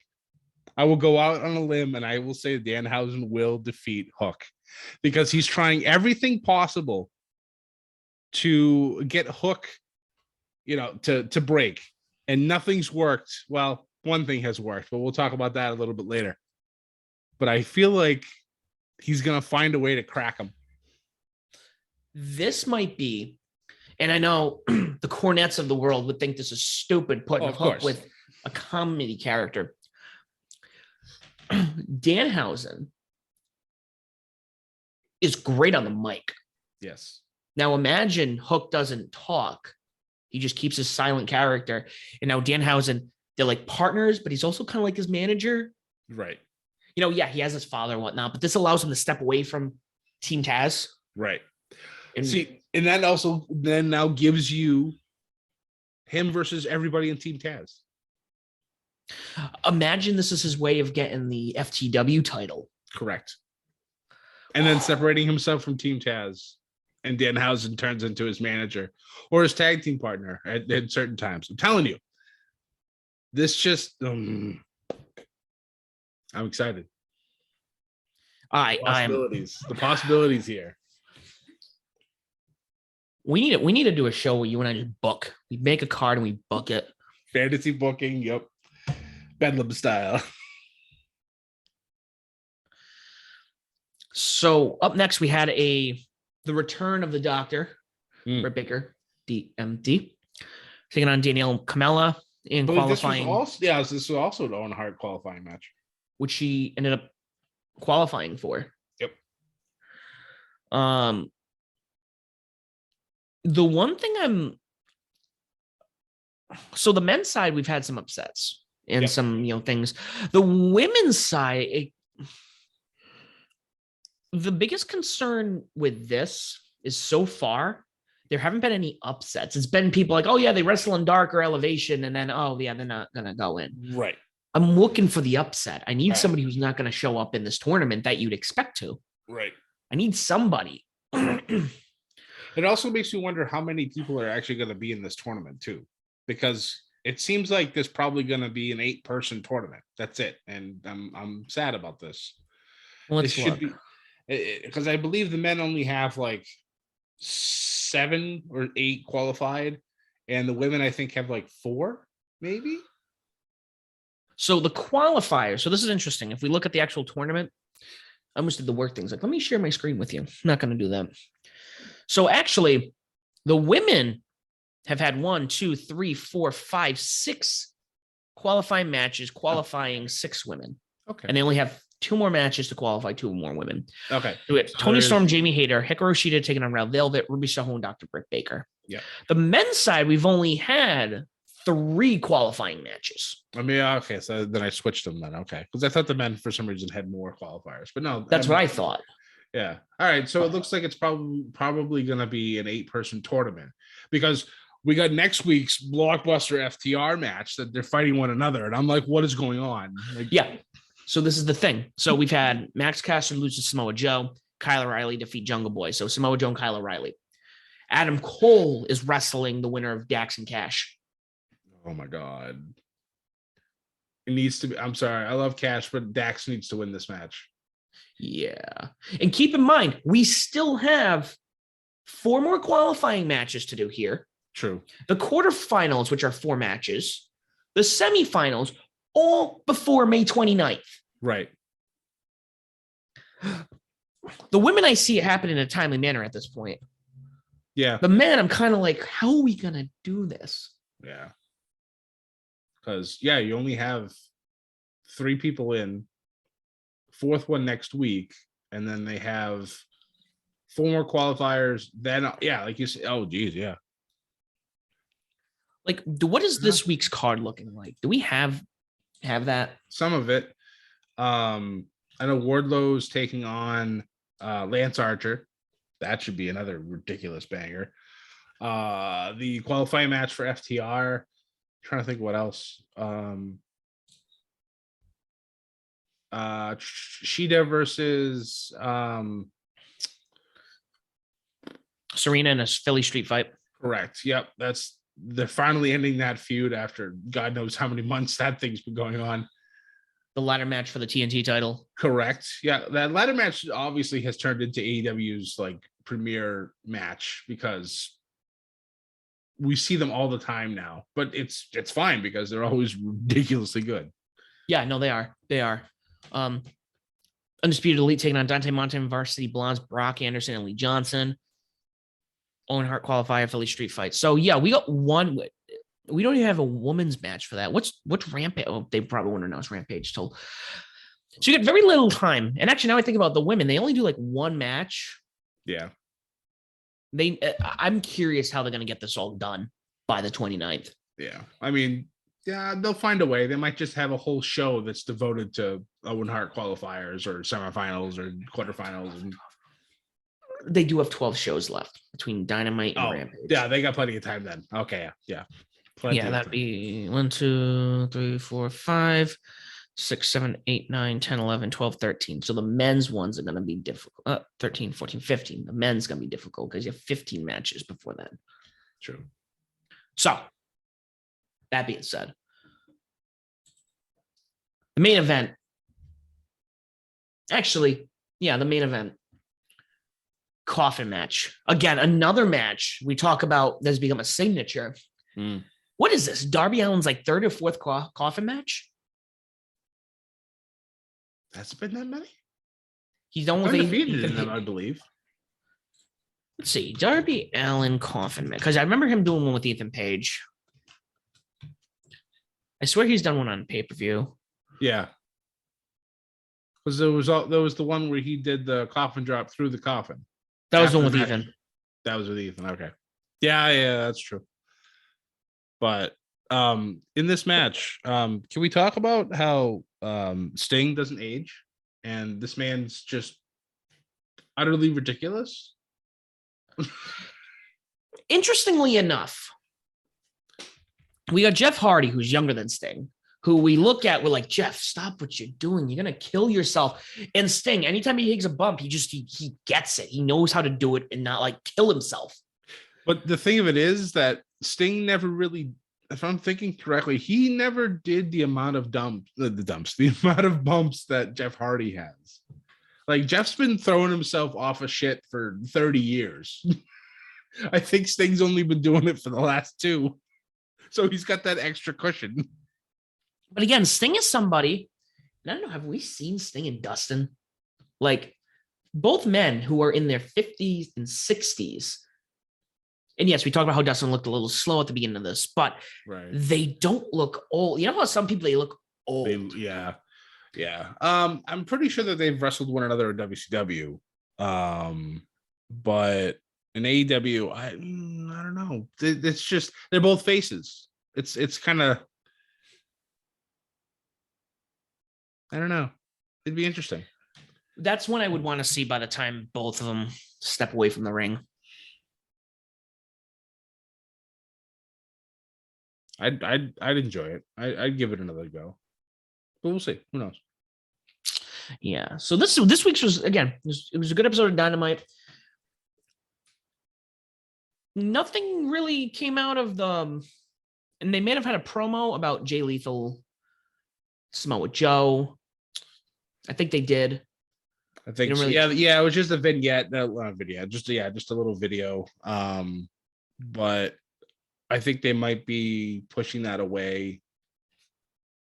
I will go out on a limb and I will say Danhausen will defeat Hook because he's trying everything possible to get Hook, to break, and nothing's worked. Well, one thing has worked, but we'll talk about that a little bit later. But I feel like he's going to find a way to crack him. This might be, and I know the Cornettes of the world would think this is stupid putting Hook with a comedy character. Danhausen is great on the mic. Yes. Now imagine Hook doesn't talk. He just keeps his silent character. And now Danhausen, they're like partners, but he's also kind of like his manager. Right. Yeah, he has his father and whatnot, but this allows him to step away from Team Taz. Right. And see, and that also then now gives you him versus everybody in Team Taz. Imagine this is his way of getting the FTW title. Correct. And then separating himself from Team Taz. And Danhausen turns into his manager or his tag team partner at certain times. I'm telling you, this just, I'm excited. The possibilities here. We need to do a show where you and I just book. We make a card and we book it. Fantasy booking. Yep. Bedlam style. So up next, we had the return of the Doctor, Bret Baker, DMD, taking on Danielle Kamela in qualifying. This was also an Owen Hart qualifying match, which she ended up qualifying for. Yep. The one thing so the men's side, we've had some upsets and some things. The women's side, the biggest concern with this is so far, there haven't been any upsets. It's been people like, oh yeah, they wrestle in Dark or Elevation, and then, oh yeah, they're not going to go in. Right. I'm looking for the upset. I need somebody who's not going to show up in this tournament that you'd expect to. Right. I need somebody. It also makes me wonder how many people are actually going to be in this tournament too, because it seems like there's probably going to be an 8-person tournament. That's it. And I'm sad about this. Let's look. Because I believe the men only have like 7 or 8 qualified, and the women I think have like 4, maybe. So the qualifier. So this is interesting. If we look at the actual tournament, I almost did the work things. Like, let me share my screen with you. I'm not going to do that. So actually, the women have had 1, 2, 3, 4, 5, 6 qualifying matches, qualifying 6 women. Okay. And they only have 2 more matches to qualify 2 more women. Okay. So we have Tony Storm, Jamie Hayter, Hikaru Shida taking on Red Velvet, Ruby Soho, and Dr. Britt Baker. Yeah. The men's side, we've only had 3 qualifying matches. I mean, okay, so then I switched them then. Okay. Because I thought the men for some reason had more qualifiers, but no. That's what I thought. Yeah. All right. So it looks like it's probably going to be an 8-person tournament, because we got next week's blockbuster FTR match that they're fighting one another. And I'm like, what is going on? Like, yeah. So this is the thing. So we've had Max Caster lose to Samoa Joe, Kyle O'Reilly defeat Jungle Boy. So Samoa Joe and Kyle O'Reilly. Adam Cole is wrestling the winner of Dax and Cash. Oh my God. It needs to be. I'm sorry. I love Cash, but Dax needs to win this match. Yeah. And keep in mind, we still have 4 more qualifying matches to do here. True. The quarterfinals, which are 4 matches. The semifinals, all before May 29th. Right. The women, I see it happen in a timely manner at this point. Yeah. The men, I'm kind of like, how are we going to do this? Yeah. Because, you only have 3 people in, 4th one next week, and then they have 4 more qualifiers. Then, like you said, oh, geez, yeah. Like, what is this week's card looking like? Do we have that? Some of it. I know Wardlow's taking on Lance Archer. That should be another ridiculous banger. The qualifying match for FTR. Trying to think what else. Shida versus Serena in a Philly street fight. correct. Yep. They're finally ending that feud after God knows how many months that thing's been going on. The ladder match for the TNT title. Correct. Yeah, that ladder match obviously has turned into AEW's like premier match because we see them all the time now. But it's fine because they're always ridiculously good. Yeah, no, they are. They are. Undisputed Elite taking on Dante Montana, Varsity Blondes, Brock Anderson, and Lee Johnson. Owen Hart qualifier, Philly street fight. So yeah, we got one. We don't even have a women's match for that. What's Rampage? Oh, they probably won't announce Rampage till. So you get very little time. And actually, now I think about the women, they only do like 1 match. Yeah. I'm curious how they're going to get this all done by the 29th. Yeah. I mean, they'll find a way. They might just have a whole show that's devoted to Owen Hart qualifiers or semifinals or quarterfinals. And they do have 12 shows left between Dynamite and Rampage. Yeah, they got plenty of time then. Okay, yeah. That'd be 1, 2, 3, 4, 5, 6, 7, 8, 9, 10, 11, 12, 13. So the men's ones are going to be difficult. 13, 14, 15. The men's going to be difficult because you have 15 matches before then. True. So that being said, the main event. Actually, the main event. Coffin match. Again, another match we talk about that's become a signature. What is this? Darby Allin's like 3rd or 4th coffin match? That's been that many? He's done with undefeated in them, I believe. Let's see. Darby Allin coffin match. Because I remember him doing one with Ethan Page. I swear he's done one on pay-per-view. Yeah. Because there was the one where he did the coffin drop through the coffin. That was the one with Ethan. That was with Ethan. Okay. Yeah, that's true. But in this match, can we talk about how Sting doesn't age and this man's just utterly ridiculous? Interestingly enough, we got Jeff Hardy, who's younger than Sting, who we look at, we're like, Jeff, stop what you're doing. You're going to kill yourself. And Sting, anytime he takes a bump, he gets it. He knows how to do it and not like kill himself. But the thing of it is that Sting never really, if I'm thinking correctly, he never did the amount of the amount of bumps that Jeff Hardy has. Like Jeff's been throwing himself off of shit for 30 years. I think Sting's only been doing it for the last 2. So he's got that extra cushion. But again, Sting is somebody, and I don't know, have we seen Sting and Dustin? Like both men who are in their 50s and 60s. And yes, we talked about how Dustin looked a little slow at the beginning of this, but they don't look old. You know how some people, they look old? Yeah. I'm pretty sure that they've wrestled one another in WCW. But in AEW, I don't know. It's just, they're both faces. It's kind of, I don't know. It'd be interesting. That's when I would want to see by the time both of them step away from the ring. I'd enjoy it. I'd give it another go. But we'll see. Who knows? Yeah. So this week's was, again, it was a good episode of Dynamite. Nothing really came out of the, and they may have had a promo about Jay Lethal, Samoa Joe. I think they did. I think so. really- Yeah, it was just a vignette. No, not a vignette, just a little video. But I think they might be pushing that away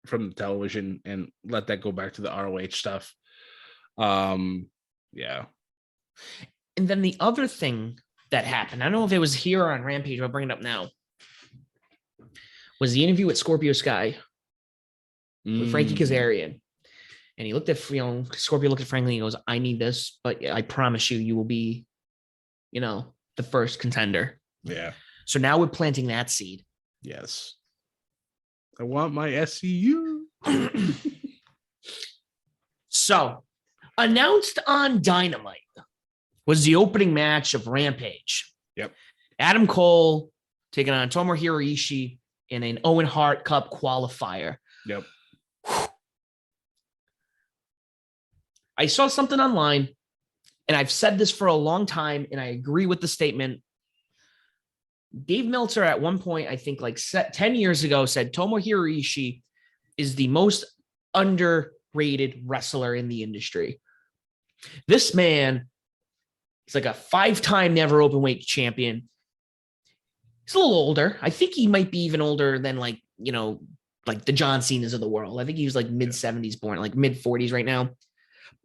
from the television and let that go back to the ROH stuff. Yeah. And then the other thing that happened, I don't know if it was here or on Rampage, I'll bring it up now, was the interview with Scorpio Sky with Frankie Kazarian. And he looked at, Scorpio looked at Frankie and he goes, I need this, but I promise you, you will be, the first contender. Yeah. So now we're planting that seed. Yes. I want my SCU. So announced on Dynamite was the opening match of Rampage. Yep. Adam Cole taking on Tomohiro Ishii in an Owen Hart Cup qualifier. Yep. I saw something online, and I've said this for a long time, and I agree with the statement. Dave Meltzer at one point, I think 10 years ago, said Tomohiro Ishii is the most underrated wrestler in the industry. This man is like a 5-time never open weight champion. He's a little older. I think he might be even older than like the John Cena's of the world. I think he was like mid-70s born, like mid-40s right now.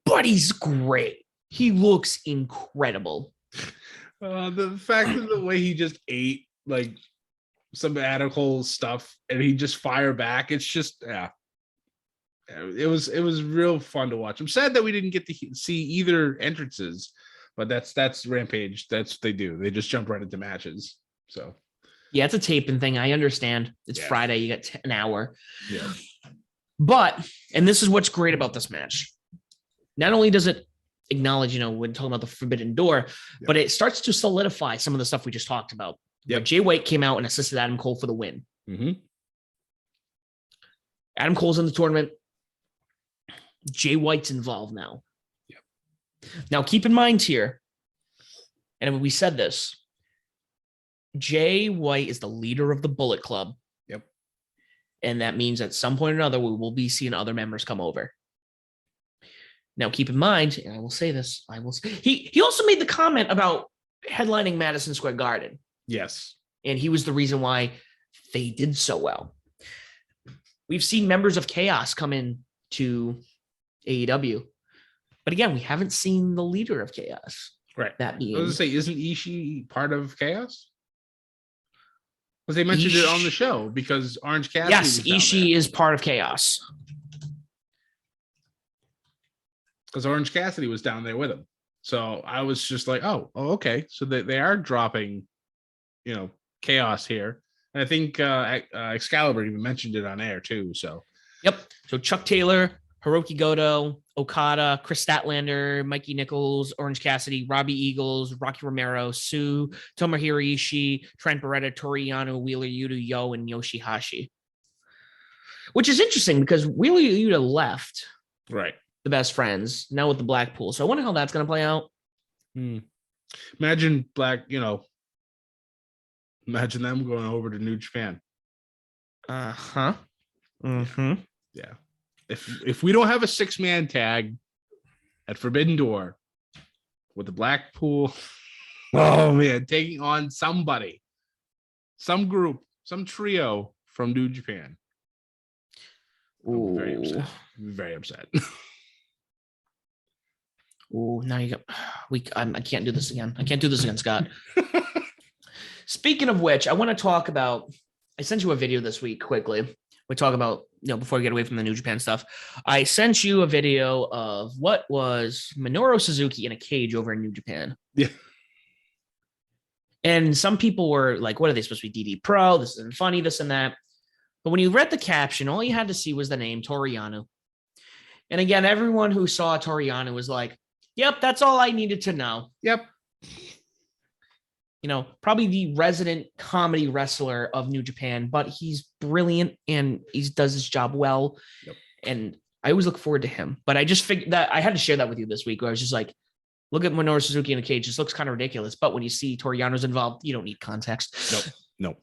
But he's great. He looks incredible. The fact of the way he just ate like some Adam Cole stuff and he just fire back. It's just, it was real fun to watch. I'm sad that we didn't get to see either entrances, but that's Rampage. That's what they do. They just jump right into matches. So yeah, it's a taping thing. I understand. It's Yeah. Friday. You got an hour. yeah, But, and this is what's great about this match. Not only does it acknowledge, when talking about the forbidden door, but it starts to solidify some of the stuff we just talked about. Yep. Jay White came out and assisted Adam Cole for the win. mm-hmm. Adam Cole's in the tournament. Jay White's involved now. Yep. Now, keep in mind here, and we said this, Jay White is the leader of the Bullet Club. Yep. And that means at some point or another, we will be seeing other members come over. Now, keep in mind, and I will say this, he also made the comment about headlining Madison Square Garden. Yes. And he was the reason why they did so well. We've seen members of Chaos come in to AEW. But again, we haven't seen the leader of Chaos. Right. That being, I was gonna say, isn't Ishii part of Chaos? Because they mentioned it on the show because Orange Cassidy. yes, was down Ishii is part of Chaos. because Orange Cassidy was down there with him. So I was just like, oh, okay. So they are dropping, Chaos here. And I think Excalibur even mentioned it on air too. So Yep. So Chuck Taylor, Hiroki Goto, Okada, Chris Statlander, Mikey Nichols, Orange Cassidy, Robbie Eagles, Rocky Romero, Sue, Tomohiro Ishii, Trent Beretta, Toriano, Wheeler Yuta, Yo, and Yoshihashi. Which is interesting because Wheeler Yuta left right. the Best Friends now with the Blackpool. So I wonder how that's going to play out. Imagine imagine them going over to New Japan. Uh-huh. Mm-hmm. Yeah. If we don't have a 6-man tag at Forbidden Door with the Blackpool, oh man, taking on somebody, some group, some trio from New Japan. I'm very upset. Very upset. Oh, now you got I can't do this again. I can't do this again, Scott. Speaking of which, I want to talk about. I sent you a video this week quickly. We talk about, before we get away from the New Japan stuff. I sent you a video of what was Minoru Suzuki in a cage over in New Japan. Yeah. And some people were like, what are they supposed to be? DD Pro? This isn't funny, this and that. But when you read the caption, all you had to see was the name Toriano. And again, everyone who saw Toriano was like, yep, that's all I needed to know. Yep. Probably the resident comedy wrestler of New Japan, but he's brilliant and he does his job well. Yep. And I always look forward to him. But I just figured that I had to share that with you this week where I was just like, look at Minoru Suzuki in a cage. This looks kind of ridiculous. But when you see Toriano's involved, you don't need context. Nope.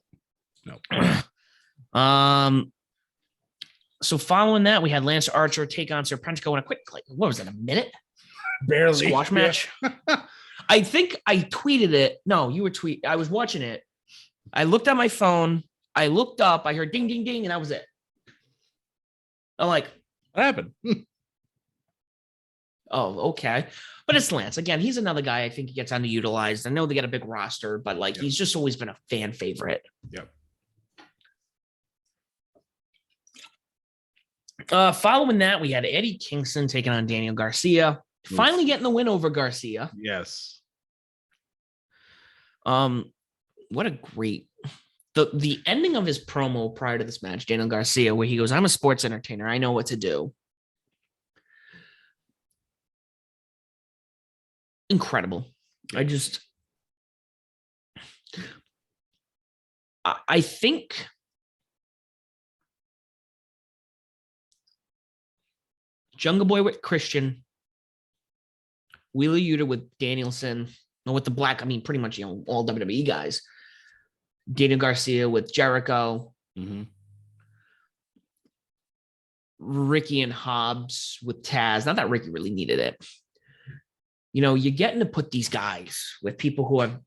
So following that, we had Lance Archer take on Serpento in a quick, what was it, a minute? Barely. squash match. I think I tweeted it. No, you were I was watching it. I looked at my phone. I looked up. I heard ding, ding, ding, and that was it. I'm like, What happened? oh, okay. But it's Lance. Again, he's another guy I think he gets underutilized. I know they got a big roster, but like he's just always been a fan favorite. Yep. Following that, we had Eddie Kingston taking on Daniel Garcia. Finally getting the win over Garcia. Yes. What a great the ending of his promo prior to this match, Daniel Garcia, where he goes, "I'm a sports entertainer. I know what to do." Incredible. I think Jungle Boy with Christian, Wheeler Yuta with Danielson, or with the Black, I mean, pretty much, all WWE guys. Daniel Garcia with Jericho, Ricky and Hobbs with Taz. Not that Ricky really needed it. You're getting to put these guys with people who have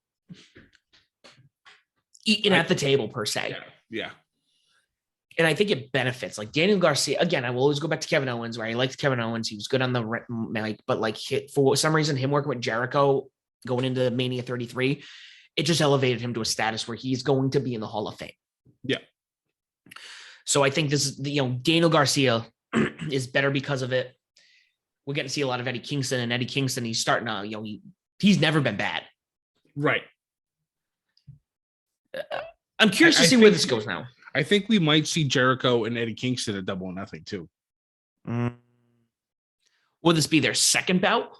eaten at the table, per se. Yeah. And I think it benefits. Like Daniel Garcia, again, I will always go back to Kevin Owens, where I liked Kevin Owens. He was good on the mic, but like for some reason, him working with Jericho going into Mania 33, it just elevated him to a status where he's going to be in the Hall of Fame. Yeah. So I think this is, Daniel Garcia is better because of it. We're getting to see a lot of Eddie Kingston, and Eddie Kingston, he's starting to, he's never been bad. Right. I'm curious to see where this goes now. I think we might see Jericho and Eddie Kingston at Double or Nothing too. Will this be their second bout?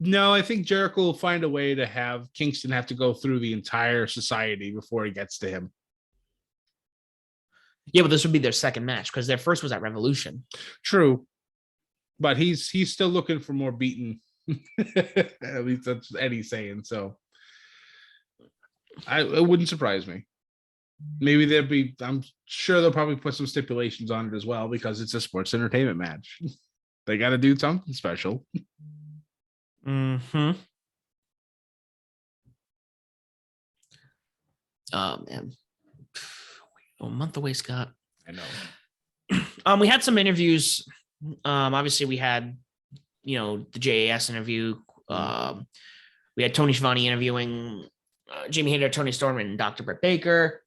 No, I think Jericho will find a way to have Kingston have to go through the entire society before he gets to him. Yeah, but this would be their second match because their first was at Revolution. True. But he's still looking for more beaten. At least that's Eddie's saying. So it wouldn't surprise me. Maybe I'm sure they'll probably put some stipulations on it as well because it's a sports entertainment match. They got to do something special. Oh, man. A month away, Scott. I know. We had some interviews. Obviously, we had, the JAS interview. We had Tony Schiavone interviewing Jamie Hayter, Tony Storm, and Dr. Bret Baker.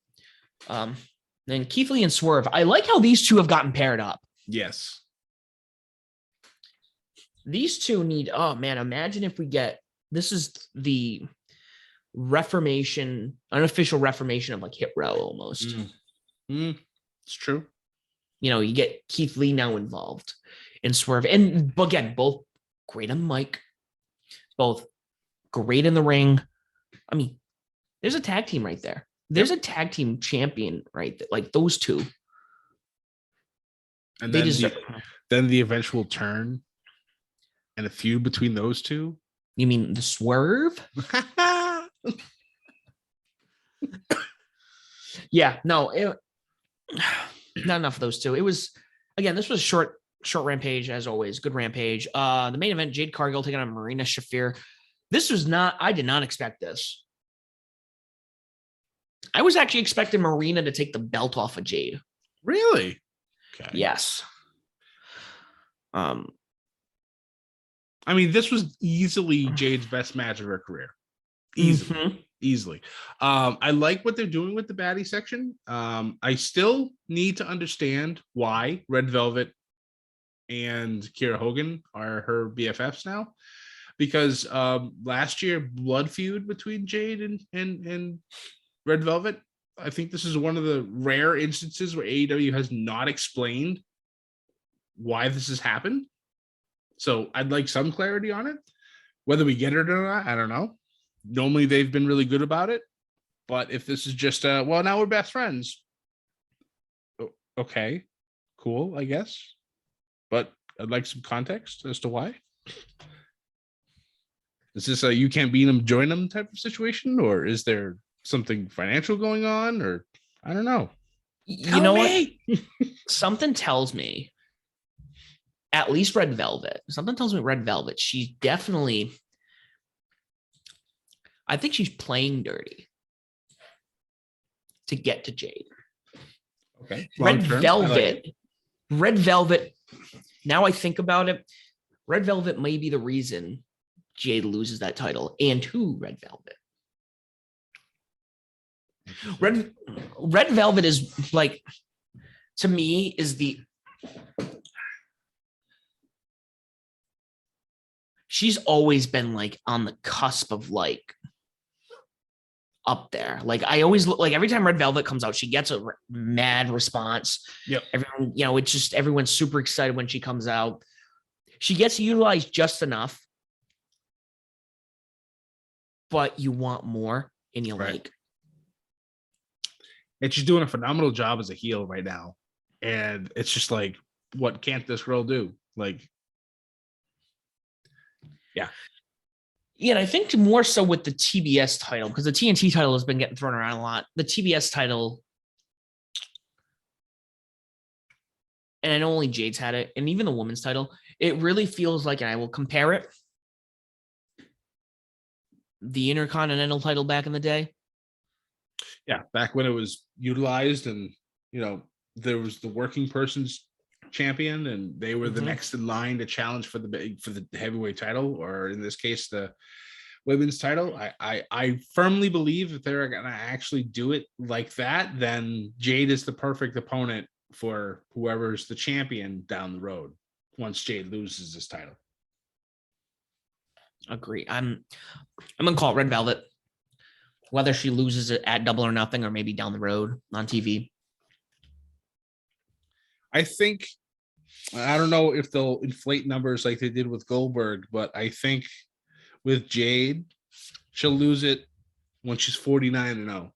Then Keith Lee and Swerve. I like how these two have gotten paired up. Yes. These two need, oh man, imagine if we get, this is the unofficial reformation of like Hit Row almost. It's true. You get Keith Lee now involved in Swerve. And again, both great on the mic, both great in the ring. I mean, there's a tag team right there. There's a tag team champion right there. Like those two. And then the eventual turn and a feud between those two. You mean the Swerve? Yeah, no, not enough of those two. It was, again, this was short rampage as always. Good rampage. The main event, Jade Cargill taking on Marina Shafir. I did not expect this. I was actually expecting Marina to take the belt off of Jade. Really? Okay. Yes. I mean, this was easily Jade's best match of her career. Easily. I like what they're doing with the baddie section. I still need to understand why Red Velvet and Kiera Hogan are her BFFs now, because last year blood feud between Jade and Red Velvet. I think this is one of the rare instances where AEW has not explained why this has happened. So I'd like some clarity on it. Whether we get it or not, I don't know. Normally they've been really good about it. But if this is just, well, now we're best friends. Okay, cool, I guess. But I'd like some context as to why. Is this a you can't beat them, join them type of situation? Or is there something financial going on? Or I don't know. You know what? Something tells me at least Red Velvet. Something tells me Red Velvet. She's definitely, I think she's playing dirty to get to Jade. Okay. Red Long-term, I Velvet. like it. Red Velvet. Now I think about it, Red Velvet may be the reason Jade loses that title, and to Red Velvet. Red Velvet is like, to me, is she's always been like on the cusp of like up there. Like I always look like every time Red Velvet comes out, she gets a mad response. Yep. Everyone, it's just everyone's super excited when she comes out. She gets utilized just enough, but you want more, and you like. And she's doing a phenomenal job as a heel right now. And it's just like, what can't this girl do? Like, yeah. Yeah, and I think more so with the TBS title, because the TNT title has been getting thrown around a lot. The TBS title, and I know only Jade's had it, and even the women's title, it really feels like, and I will compare it, the Intercontinental title back in the day. Yeah, back when it was utilized and, there was the working person's champion and they were the next in line to challenge for the heavyweight title, or in this case, the women's title. I firmly believe if they're going to actually do it like that, then Jade is the perfect opponent for whoever's the champion down the road once Jade loses this title. Agree. I'm gonna call it Red Velvet, whether she loses it at Double or Nothing or maybe down the road on TV. I think, I don't know if they'll inflate numbers like they did with Goldberg, but I think with Jade, she'll lose it when she's 49-0.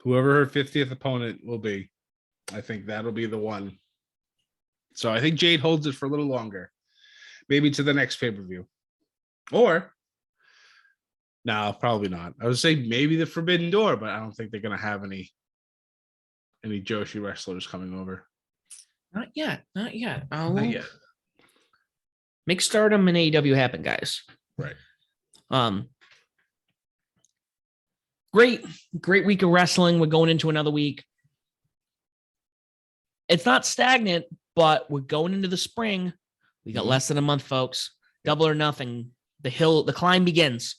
Whoever her 50th opponent will be, I think that'll be the one. So I think Jade holds it for a little longer, maybe to the next pay-per-view. Or, no, probably not. I would say maybe the Forbidden Door, but I don't think they're going to have any Joshi wrestlers coming over. Not yet. Not yet. Make Stardom and AEW happen, guys. Right. Great week of wrestling. We're going into another week. It's not stagnant, but we're going into the spring. We got less than a month, folks. Double or Nothing. The climb begins.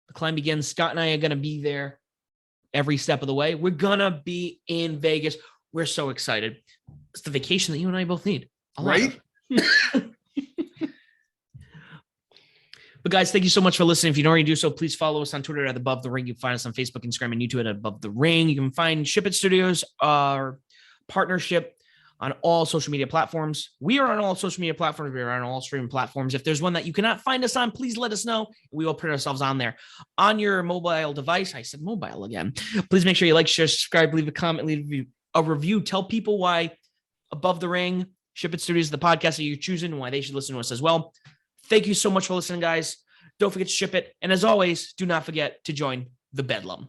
The climb begins. Scott and I are going to be there every step of the way. We're going to be in Vegas. We're so excited. It's the vacation that you and I both need. Right? But guys, thank you so much for listening. If you don't already do so, please follow us on Twitter at Above the Ring. You can find us on Facebook, Instagram, and YouTube at Above the Ring. You can find Ship It Studios, our partnership, on all social media platforms. We are on all social media platforms. We are on all streaming platforms. If there's one that you cannot find us on, please let us know. We will put ourselves on there. On your mobile device, I said mobile again. Please make sure you like, share, subscribe, leave a comment, leave a review. Tell people why Above the Ring, Ship It Studios is the podcast that you're choosing and why they should listen to us as well. Thank you so much for listening, guys. Don't forget to ship it. And as always, do not forget to join the Bedlam.